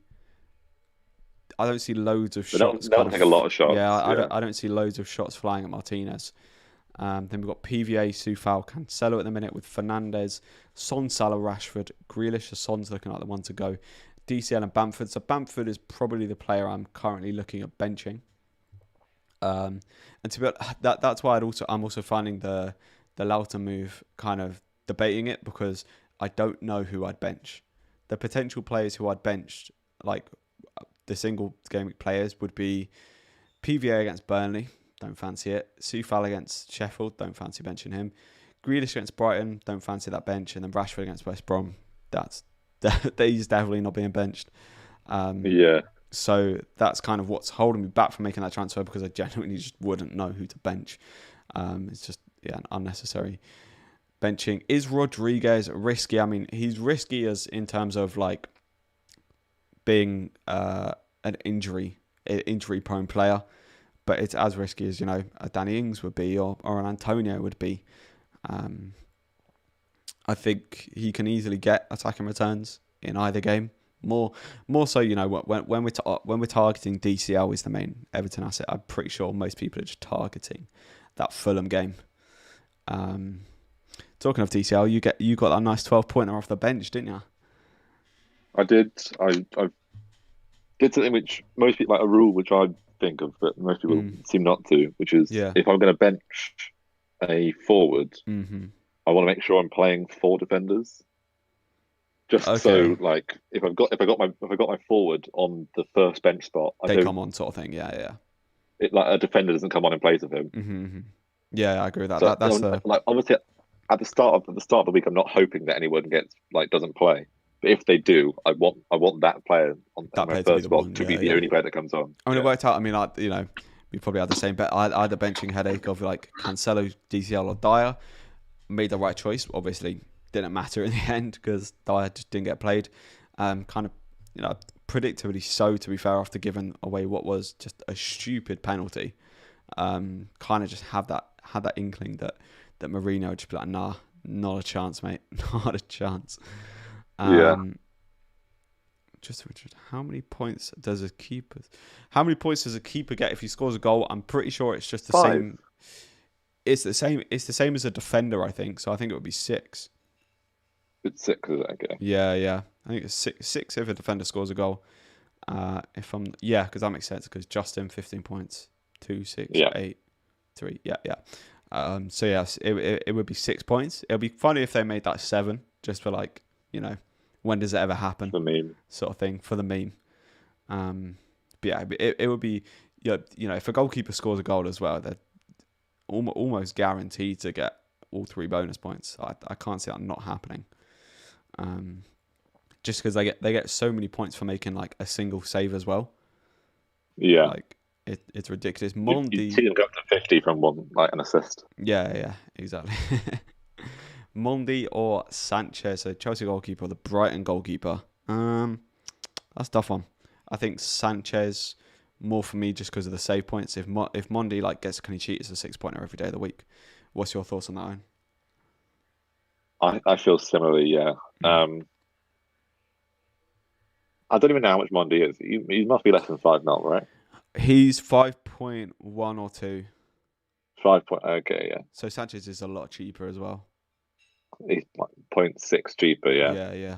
loads of shots. They'll take a lot of shots. Yeah, I don't see loads of shots flying at Martinez. Then we've got PVA, Soufal, Cancelo at the minute with Fernandes, Son, Salah, Rashford, Grealish. Son's looking like the one to go. DCL and Bamford. So Bamford is probably the player I'm currently looking at benching. And to be honest, that's why I'm also finding the Loughton move kind of debating it, because I don't know who I'd bench. The potential players who I'd benched, like the single game week players, would be PVA against Burnley. Don't fancy it. Soufal against Sheffield. Don't fancy benching him. Grealish against Brighton. Don't fancy that bench. And then Rashford against West Brom. He's definitely not being benched. Yeah. So that's kind of what's holding me back from making that transfer, because I genuinely just wouldn't know who to bench. It's just unnecessary benching. Is Rodriguez risky? I mean, he's risky as in terms of being an injury-prone player. But it's as risky as, a Danny Ings would be or an Antonio would be. I think he can easily get attacking returns in either game. More so, when we're targeting DCL is the main Everton asset, I'm pretty sure most people are just targeting that Fulham game. Talking of DCL, you got that nice 12-pointer off the bench, didn't you? I did. I did something which most people, a rule which I think of, but most people seem not to, which is if I'm going to bench a forward, I want to make sure I'm playing 4 defenders. Just so, if I got my forward on the first bench spot, they come on, sort of thing. Yeah. A defender doesn't come on in place of him. Mm-hmm. Yeah, I agree with that. So, that's obviously at the start of the week, I'm not hoping that anyone doesn't play. But if they do, I want that player on my first spot to be the only player that comes on. I mean, it worked out. I mean, we probably had the same bet. I had a benching headache of Cancelo, DCL, or Dyer. Made the right choice. Obviously, didn't matter in the end because Dyer just didn't get played. Predictably so, to be fair, after giving away what was just a stupid penalty. Kind of just had that inkling that Mourinho would just be like, nah, Not a chance, mate. Not a chance. Yeah. Just how many points does a keeper? How many points does a keeper get if he scores a goal? I'm pretty sure it's just the 5. same. It's the same. It's the same as a defender, I think. So I think it would be 6. It's 6, is it? Okay. Yeah. I think it's six if a defender scores a goal. Because that makes sense. Because Justin 15 points, 2, 6, Yeah. 8, 3. Yeah. So yes, it would be 6 points. It would be funny if they made that 7, just for like, when does it ever happen? The meme. Sort of thing for the meme. But yeah, it would be, if a goalkeeper scores a goal as well, they're almost guaranteed to get all 3 bonus points. I can't see that not happening. Just because they get so many points for making like a single save as well. Yeah. Like it's ridiculous. You see them go up to 50 from an assist. Yeah, exactly. Mondi or Sanchez, so Chelsea goalkeeper, or the Brighton goalkeeper. That's a tough one. I think Sanchez more for me just because of the save points. If Mondi like gets a clean sheet, it's a 6-pointer every day of the week. What's your thoughts on that one? I feel similarly. Yeah. I don't even know how much Mondi is. He must be less than 5 mil, right? He's 5.1 or 2. 5 point. Okay, yeah. So Sanchez is a lot cheaper as well. He's like 0.6 cheaper. Yeah. Yeah.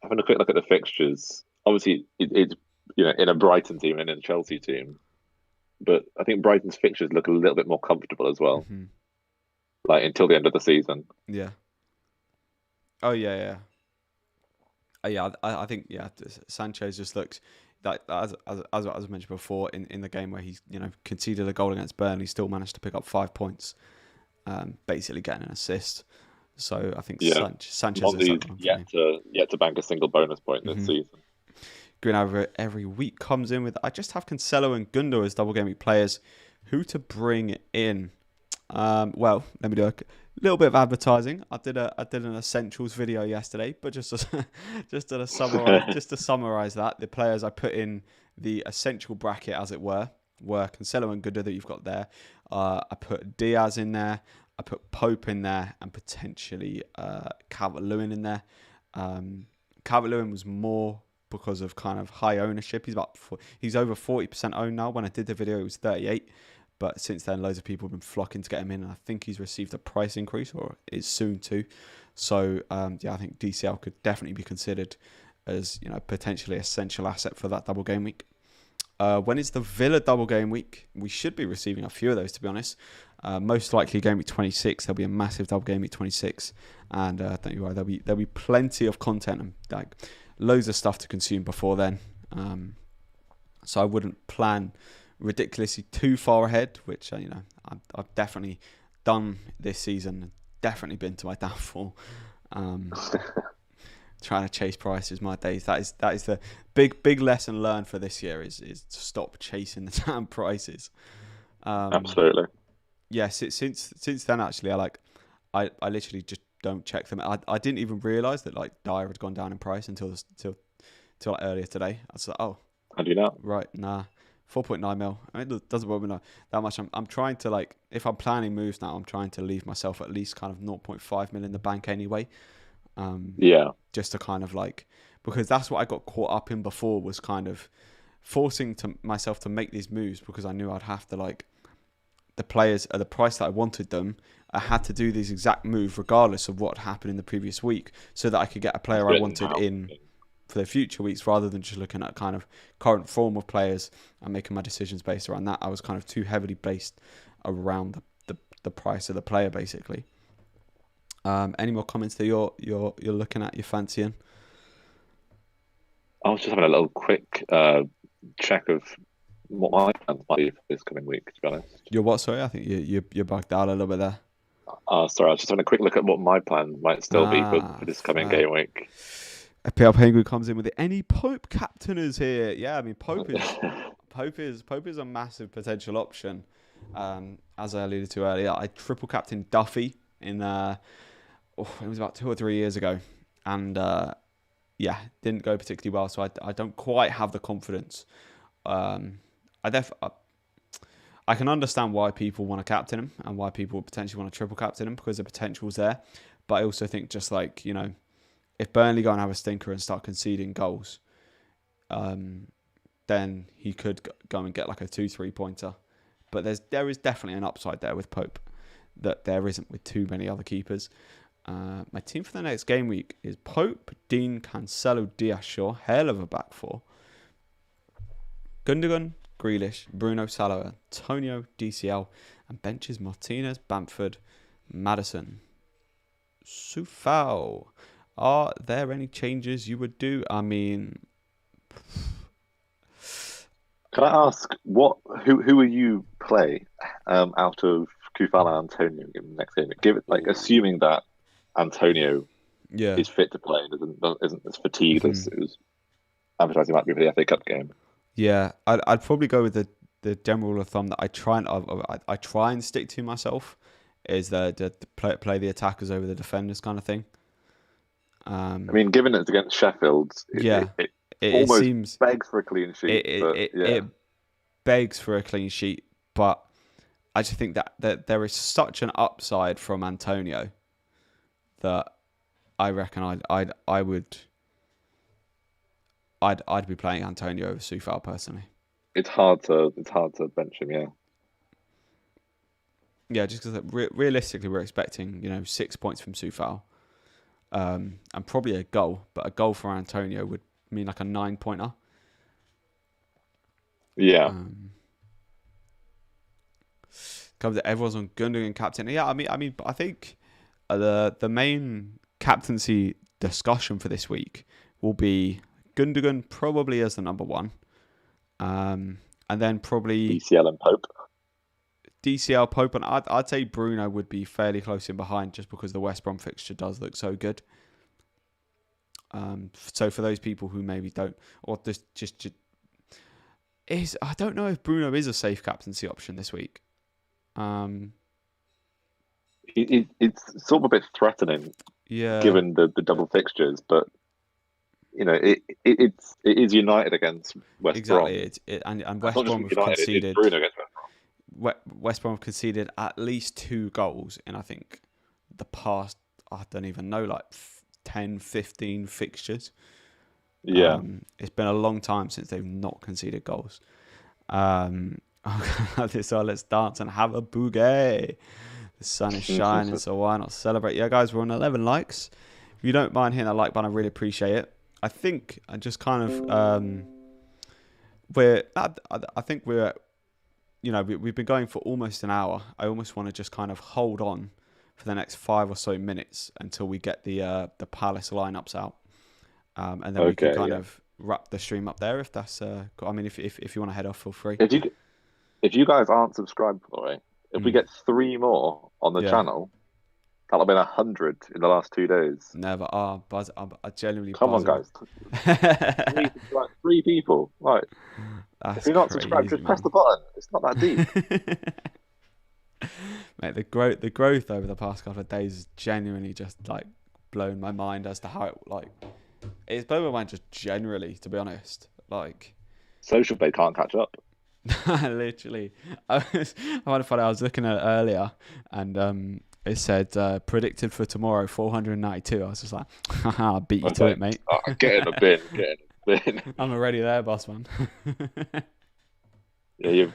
Having a quick look at the fixtures. Obviously, it's in a Brighton team and in a Chelsea team, but I think Brighton's fixtures look a little bit more comfortable as well. Mm-hmm. Like until the end of the season. Yeah. Oh yeah. I think Sanchez just looks like as I mentioned before in the game where he's conceded a goal against Burnley, still managed to pick up 5 points, basically getting an assist. So I think Sanchez is yet to bank a single bonus point this season. Going over every week comes in with I just have Cancelo and Gundo as double game week players. Who to bring in? Well, let me do a little bit of advertising. I did an essentials video yesterday, but just to summarize that, the players I put in the essential bracket, as it were Cancelo and Gundo that you've got there. I put Diaz in there. I put Pope in there, and potentially Calvert-Lewin in there. Calvert-Lewin was more because of kind of high ownership. He's over 40% owned now. When I did the video, it was 38. But since then, loads of people have been flocking to get him in, and I think he's received a price increase, or is soon to. So, I think DCL could definitely be considered as potentially essential asset for that double game week. When is the Villa double game week? We should be receiving a few of those, to be honest. Most likely game week 26. There'll be a massive double game week 26, and don't you worry, there'll be plenty of content and like loads of stuff to consume before then. So I wouldn't plan ridiculously too far ahead, which I've definitely done this season. Definitely been to my downfall. Trying to chase prices my days. That is the big lesson learned for this year is to stop chasing the damn prices. Absolutely. Yeah, since then actually I literally just don't check them. I didn't even realise that like Dyer had gone down in price until like earlier today. I was like, oh, how do you know? Right, nah. 4.9 mil. I mean, it doesn't bother me that much. I'm trying to like, if I'm planning moves now, I'm trying to leave myself at least kind of 0.5 mil in the bank anyway. Just to kind of like, because that's what I got caught up in before, was kind of forcing myself to make these moves because I knew I'd have to like, the players at the price that I wanted them, I had to do these exact moves regardless of what happened in the previous week so that I could get a player I wanted in for the future weeks, rather than just looking at kind of current form of players and making my decisions based around that. I was kind of too heavily based around the price of the player, basically. Any more comments that you're looking at, you're fancying? I was just having a little quick check of what my plans might be for this coming week, to be honest. You're what? Sorry, I think you're bugged out a little bit there. Sorry, I was just having a quick look at what my plan might still be for this coming game week. FPL Penguin comes in with it. Any Pope captainers here? Yeah, I mean Pope is a massive potential option. As I alluded to earlier, I triple captained Duffy in it was about 2 or 3 years ago, and didn't go particularly well. So I don't quite have the confidence. I I can understand why people want to captain him and why people potentially want to triple captain him because the potential's there. But I also think just like, if Burnley go and have a stinker and start conceding goals, then he could go and get like a 2-3 pointer. But there is definitely an upside there with Pope that there isn't with too many other keepers. My team for the next game week is Pope, Dean, Cancelo, Diaz, Shaw. Hell of a back four. Gundogan, Grealish, Bruno, Salah, Antonio, DCL, and benches Martinez, Bamford, Maddison. Sufal. Are there any changes you would do? I mean, Can I ask who will you play out of Kufala and Antonio in the next game? Assuming that Antonio is fit to play and isn't as fatigued as it was advertising might be for the FA Cup game. Yeah, I'd probably go with the general rule of thumb that I try and stick to myself is the play the attackers over the defenders kind of thing. I mean, given it's against Sheffield, it almost seems begs for a clean sheet. It begs for a clean sheet, but I just think that there is such an upside from Antonio that I reckon I'd be playing Antonio over Sufal personally. It's hard to bench him, yeah. Yeah, just because realistically we're expecting 6 points from Sufal, and probably a goal, but a goal for Antonio would mean like a 9-pointer. Yeah. Comes that everyone's on Gundogan captain. Yeah, I mean, I think the main captaincy discussion for this week will be Gundogan probably as the number one, and then probably DCL and Pope. DCL, Pope, and I'd say Bruno would be fairly close in behind just because the West Brom fixture does look so good. So for those people who maybe don't, or just I don't know if Bruno is a safe captaincy option this week. It's sort of a bit threatening, given the double fixtures, but it is United against West Brom. Exactly, and West Brom have conceded. Bruno against West Brom. West Brom conceded at least 2 goals in I think the past, I don't even know, like 10, 15 fixtures. Yeah, it's been a long time since they've not conceded goals. So let's dance and have a boogie. The sun is shining, so why not celebrate? Yeah, guys, we're on 11 likes. If you don't mind hitting that like button, I really appreciate it. I think I just kind of we're we've been going for almost an hour. I almost want to just kind of hold on for the next 5 or so minutes until we get the Palace lineups out, and then we can kind of wrap the stream up there. If that's I mean, if you want to head off, feel free. If you guys aren't subscribed, if we get 3 more on the channel, that'll have been 100 in the last 2 days. Never are. Buzz. I genuinely. Come on, guys. 3 people. Right. If you're not subscribed, just press the button. It's not that deep. Mate, the growth over the past couple of days has genuinely just like blown my mind as to how it's blown my mind just generally, to be honest. Like, Social Bay can't catch up. Literally, I was looking at it earlier, and it said predicted for tomorrow 492. I was just like, haha, beat you to it, mate. Get in a bin. I'm already there, boss man. Yeah,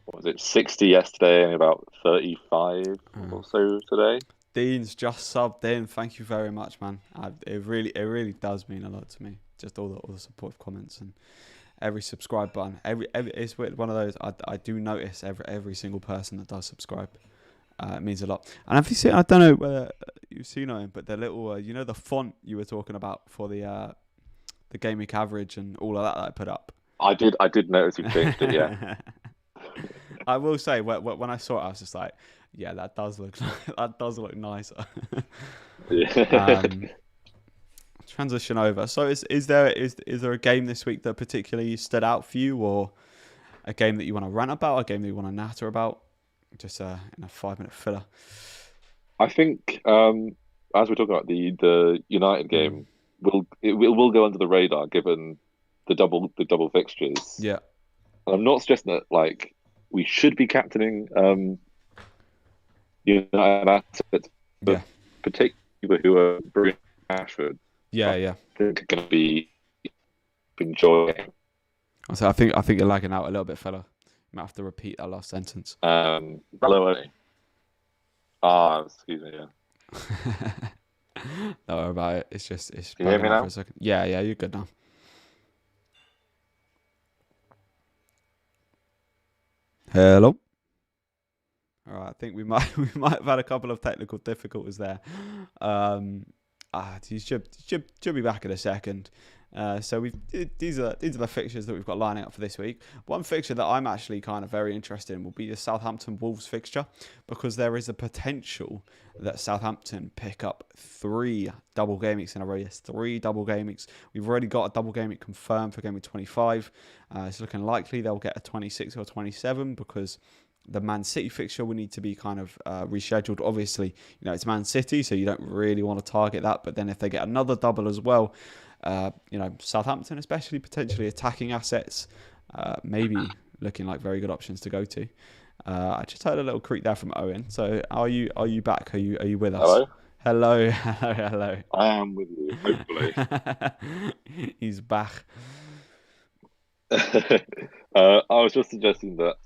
what was it, 60 yesterday and about 35 or so today? Dean's just subbed in. Thank you very much, man. It really does mean a lot to me. Just all the supportive comments and every subscribe button. It's one of those I do notice every single person that does subscribe. It means a lot. And have you seen? I don't know whether you've seen it, but the little the font you were talking about for the GameWeek average and all of that I put up. I did notice you changed it. Yeah. I will say when I saw it, I was just like, yeah, that does look nicer. Yeah. Transition over. So is there a game this week that particularly stood out for you, or a game that you want to rant about, a game that you want to natter about? Just in a 5-minute filler. I think as we're talking about the United game, it will go under the radar given the double fixtures. Yeah. And I'm not suggesting that we should be captaining United assets, Yeah. but particularly who are Bruno Ashford, Yeah, I yeah. think are going to be enjoying. So I think you're lagging out a little bit, fella. You might have to repeat that last sentence. Hello, excuse me. Yeah, Don't worry about it. It's can you hear me bugging out for now? a second. Yeah, yeah, you're good now. Hello. All right, I think we might we might have had a couple of technical difficulties there. He should be back in a second. So these are the fixtures that we've got lining up for this week. One fixture that I'm actually kind of very interested in will be the Southampton Wolves fixture, because there is a potential that Southampton pick up 3 double game weeks in a row. Yes, 3 double game weeks. We've already got a double game week confirmed for game week 25. It's looking likely they'll get a 26 or 27, because the Man City fixture will need to be kind of rescheduled. Obviously, it's Man City, so you don't really want to target that. But then if they get another double as well, Southampton, especially potentially attacking assets, maybe looking like very good options to go to. I just heard a little creak there from Owen. So are you back? Are you with us? Hello. Hello. I am with you. Hopefully. He's back. I was just suggesting that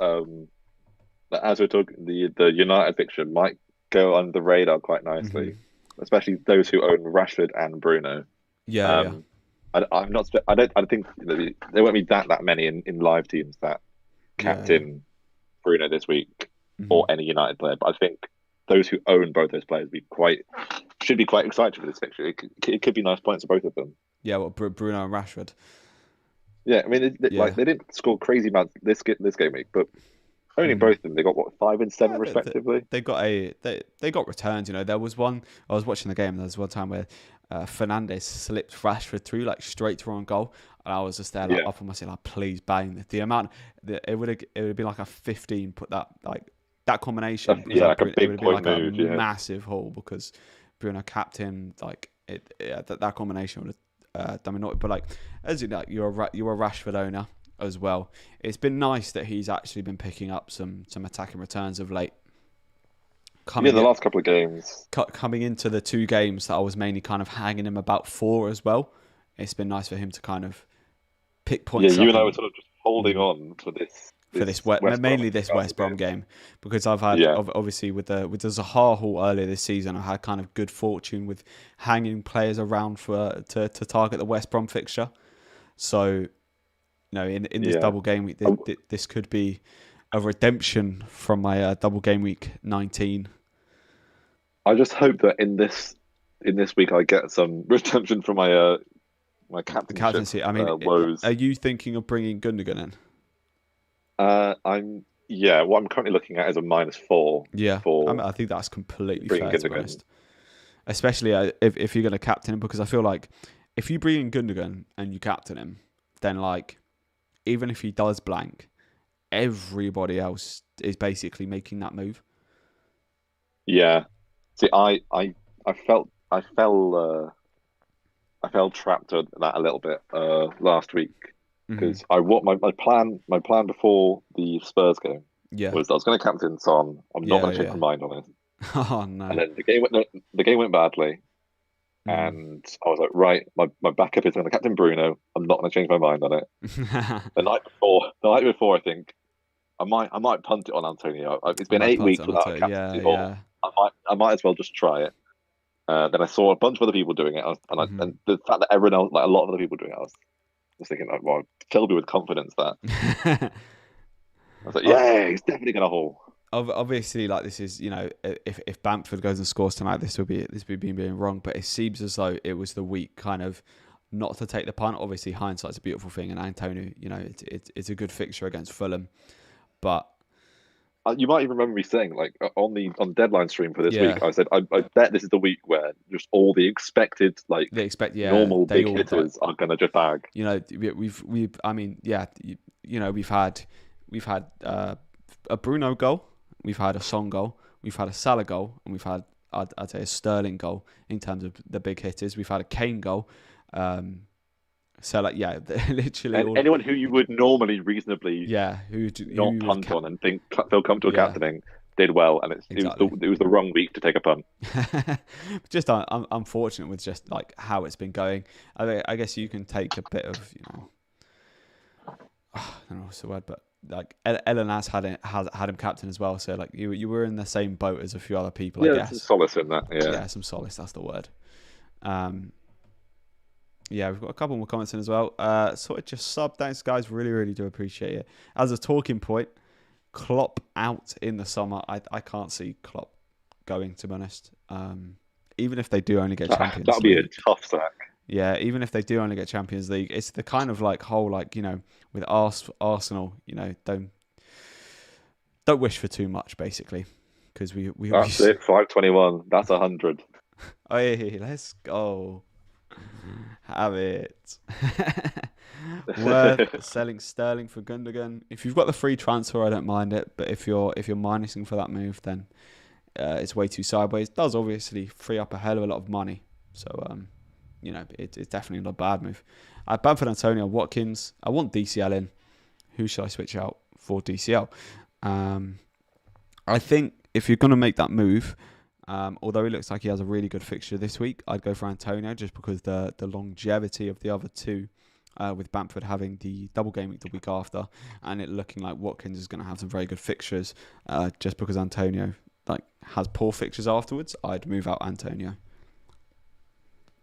as we're talking, the United fixture might go under the radar quite nicely, especially those who own Rashford and Bruno. Yeah. I'm not. I don't. I think there won't be that many in live teams that captain Bruno this week or any United player. But I think those who own both those players should be quite excited for this fixture. It could be nice points for both of them. Yeah, Bruno and Rashford. Yeah, I mean, they didn't score crazy amounts this game week, but only both of them. They got 5 and 7 respectively. They got returns. There was one. I was watching the game. There was one time where Fernandes slipped Rashford through straight to on goal, and I was just there up on myself, please bang. The amount it would have been like a 15. Put that combination. Like a big it would point have been move, a massive haul, because Bruno captain that combination would have done me naughty. But as you're a Rashford owner as well, it's been nice that he's actually been picking up some attacking returns of late. The last couple of games. Coming into the 2 games that I was mainly kind of hanging him about 4 as well, it's been nice for him to kind of pick points. Yeah, you and I were sort of just holding on for this. Mainly this West Brom game, because I've had obviously with the Zaha haul earlier this season, I had kind of good fortune with hanging players around to target the West Brom fixture. So, in this double game week, this could be a redemption from my double game week 19. I just hope that in this week I get some redemption from my captaincy. I mean, woes. Are you thinking of bringing Gundogan in? What I'm currently looking at is a -4. Yeah, I think that's completely fair, to be honest. Especially if you're going to captain him, because I feel like if you bring in Gundogan and you captain him, then even if he does blank, everybody else is basically making that move. Yeah. See, I fell trapped on that a little bit last week, because my plan before the Spurs game was I was going to captain Son. I'm not going to change my mind on it. Oh no! And then the game went badly, and I was like, right, my backup is going to captain Bruno. I'm not going to change my mind on it. the night before, I think I might punt it on Antonio. It's been 8 weeks without a captain before. I might as well just try it. Then I saw a bunch of other people doing it, and the fact that everyone else, a lot of other people doing it, I was thinking, well, tell me with confidence that. I was like, yeah, he's definitely going to haul. Obviously, this is, if Bamford goes and scores tonight, this would be being wrong. But it seems as though it was the week kind of not to take the punt. Obviously, hindsight's a beautiful thing, and Antonio, it's a good fixture against Fulham. But you might even remember me saying, on deadline stream for this week, I said, I bet this is the week where just all the expected normal big hitters are going to just bag. We've had a Bruno goal, we've had a Son goal, we've had a Salah goal, and we've had, I'd say, a Sterling goal in terms of the big hitters. We've had a Kane goal. So like, yeah, literally And all. anyone who you would normally reasonably Yeah, who not you would punt on and think feel comfortable yeah, captaining did well, and exactly. it was the wrong week to take a punt. Just I'm unfortunate with just like how it's been going. I guess you can take a bit of I don't know what's the word, but like Ellen has had him captain as well. So like you were in the same boat as a few other people, I Yeah, some guess. solace in that. Yeah. Yeah, some solace. That's the word. Yeah, we've got a couple more comments in as well. Sort of just sub. Thanks, guys. Really, really do appreciate it. As a talking point, Klopp out in the summer. I can't see Klopp going, to be honest. Even if they do only get Champions That'll be a League. tough sack. Yeah, even if they do only get Champions League, it's the kind of like whole like with Arsenal, don't wish for too much basically, because we That's it. 521. That's 100. Hey, let's go. Have it. Worth selling Sterling for Gundogan. If you've got the free transfer, I don't mind it. But if you're minusing for that move, then it's way too sideways. It does obviously free up a hell of a lot of money. So it's definitely not a bad move. Bamford, Antonio, Watkins. I want DCL in. Who should I switch out for DCL? I think if you're going to make that move, although he looks like he has a really good fixture this week, I'd go for Antonio just because the longevity of the other two, with Bamford having the double game week the week after, and it looking like Watkins is going to have some very good fixtures. Just because Antonio has poor fixtures afterwards, I'd move out Antonio.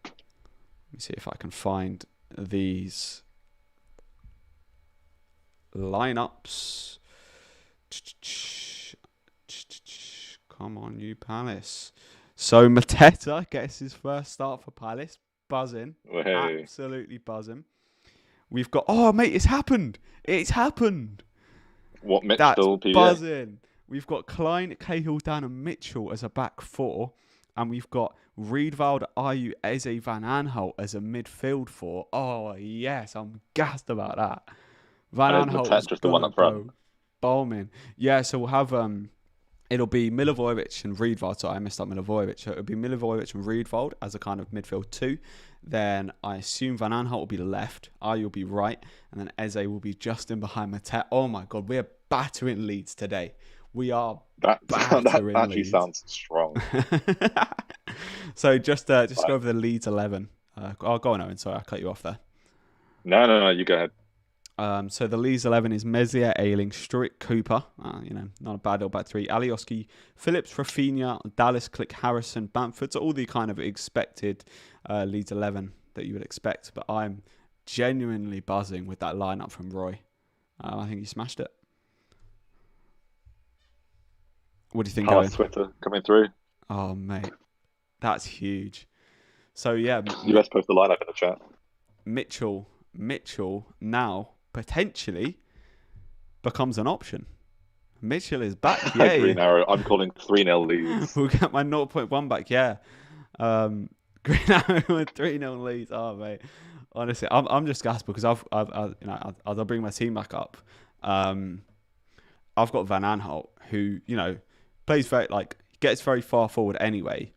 Let me see if I can find these lineups. Come on, you Palace. So Mateta gets his first start for Palace. Buzzing. Hey. Absolutely buzzing. We've got... Oh, mate, it's happened. It's happened. What, Mitchell? That's PVA? buzzing. We've got Klein, Cahill, Dan and Mitchell as a back four. And we've got Riedwald, Ayew, Eze, Van Aanholt as a midfield four. Oh, yes. I'm gassed about that. Van Aanholt is just the one up front. Bombing. Yeah, so we'll have... It'll be Milivojevic and Riedwald. So I messed up Milivojevic. So it'll be Milivojevic and Riedwald as a kind of midfield two. Then I assume Van Aanholt will be left. Ayew will be right. And then Eze will be just in behind Mateta. Oh, my God. We are battering Leeds today. We are battering That actually Leeds. sounds strong. So just go over the Leeds 11. Go on, Owen. Sorry, I cut you off there. No, you go ahead. So the Leeds 11 is Mezia, Ayling, Sturridge, Cooper. Not a bad little back three. Alioski, Phillips, Rafinha, Dallas, Click, Harrison, Bamford. So all the kind of expected Leeds 11 that you would expect. But I'm genuinely buzzing with that lineup from Roy. I think he smashed it. What do you think, Owen? Twitter coming through. Oh, mate. That's huge. So, yeah. You best post the lineup in the chat. Mitchell now potentially becomes an option. Mitchell is back. Yeah. Green Arrow. I'm calling 3-0 Leeds. We'll get my 0.1 back. Yeah. Green Arrow with 3-0 leads. Oh, mate. Honestly, I'm just gassed because I'll bring my team back up. I've got Van Aanholt, who plays gets very far forward anyway,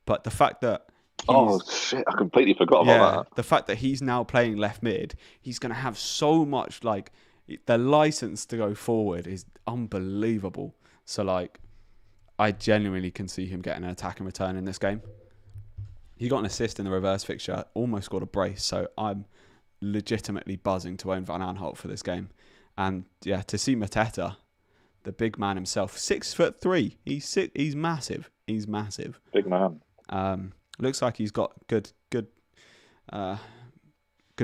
but the fact that oh shit! I completely forgot about that. The fact that he's now playing left mid, he's going to have so much the license to go forward is unbelievable. So I genuinely can see him getting an attack and return in this game. He got an assist in the reverse fixture, almost scored a brace. So I'm legitimately buzzing to own Van Aanholt for this game, and yeah, to see Mateta, the big man himself, 6'3". He's massive. He's massive. Big man. Looks like he's got good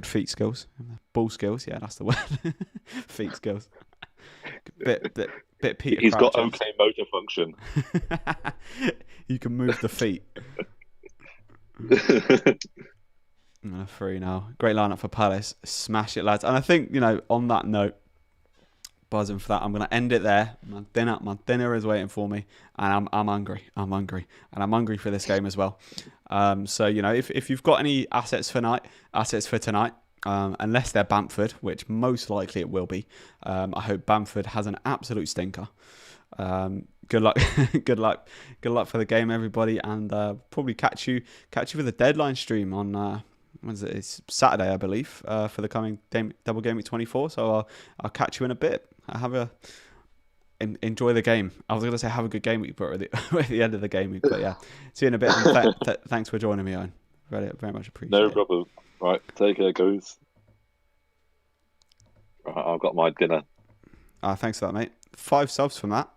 feet skills, ball skills. Yeah, that's the word. Feet skills. Bit Peter. He's Crouch. got okay motor function. You can move the feet. 3 now. Great lineup for Palace. Smash it, lads. And I think on that note, buzzing for that. I'm going to end it there. My dinner is waiting for me, and I'm hungry. And I'm hungry for this game as well. So if you've got any assets for tonight, unless they're Bamford, which most likely it will be, I hope Bamford has an absolute stinker. Good luck, good luck for the game, everybody, and probably catch you for the deadline stream on when's it? It's Saturday, I believe, for the coming double game week 24. So I'll catch you in a bit. Enjoy the game. I was going to say have a good game week, but we're at the end of the game week. But yeah, see you in a bit. And thanks for joining me, Owen. Very, very much appreciated. No problem. Right, take care, guys. Right, I've got my dinner. Thanks for that, mate. 5 subs from that.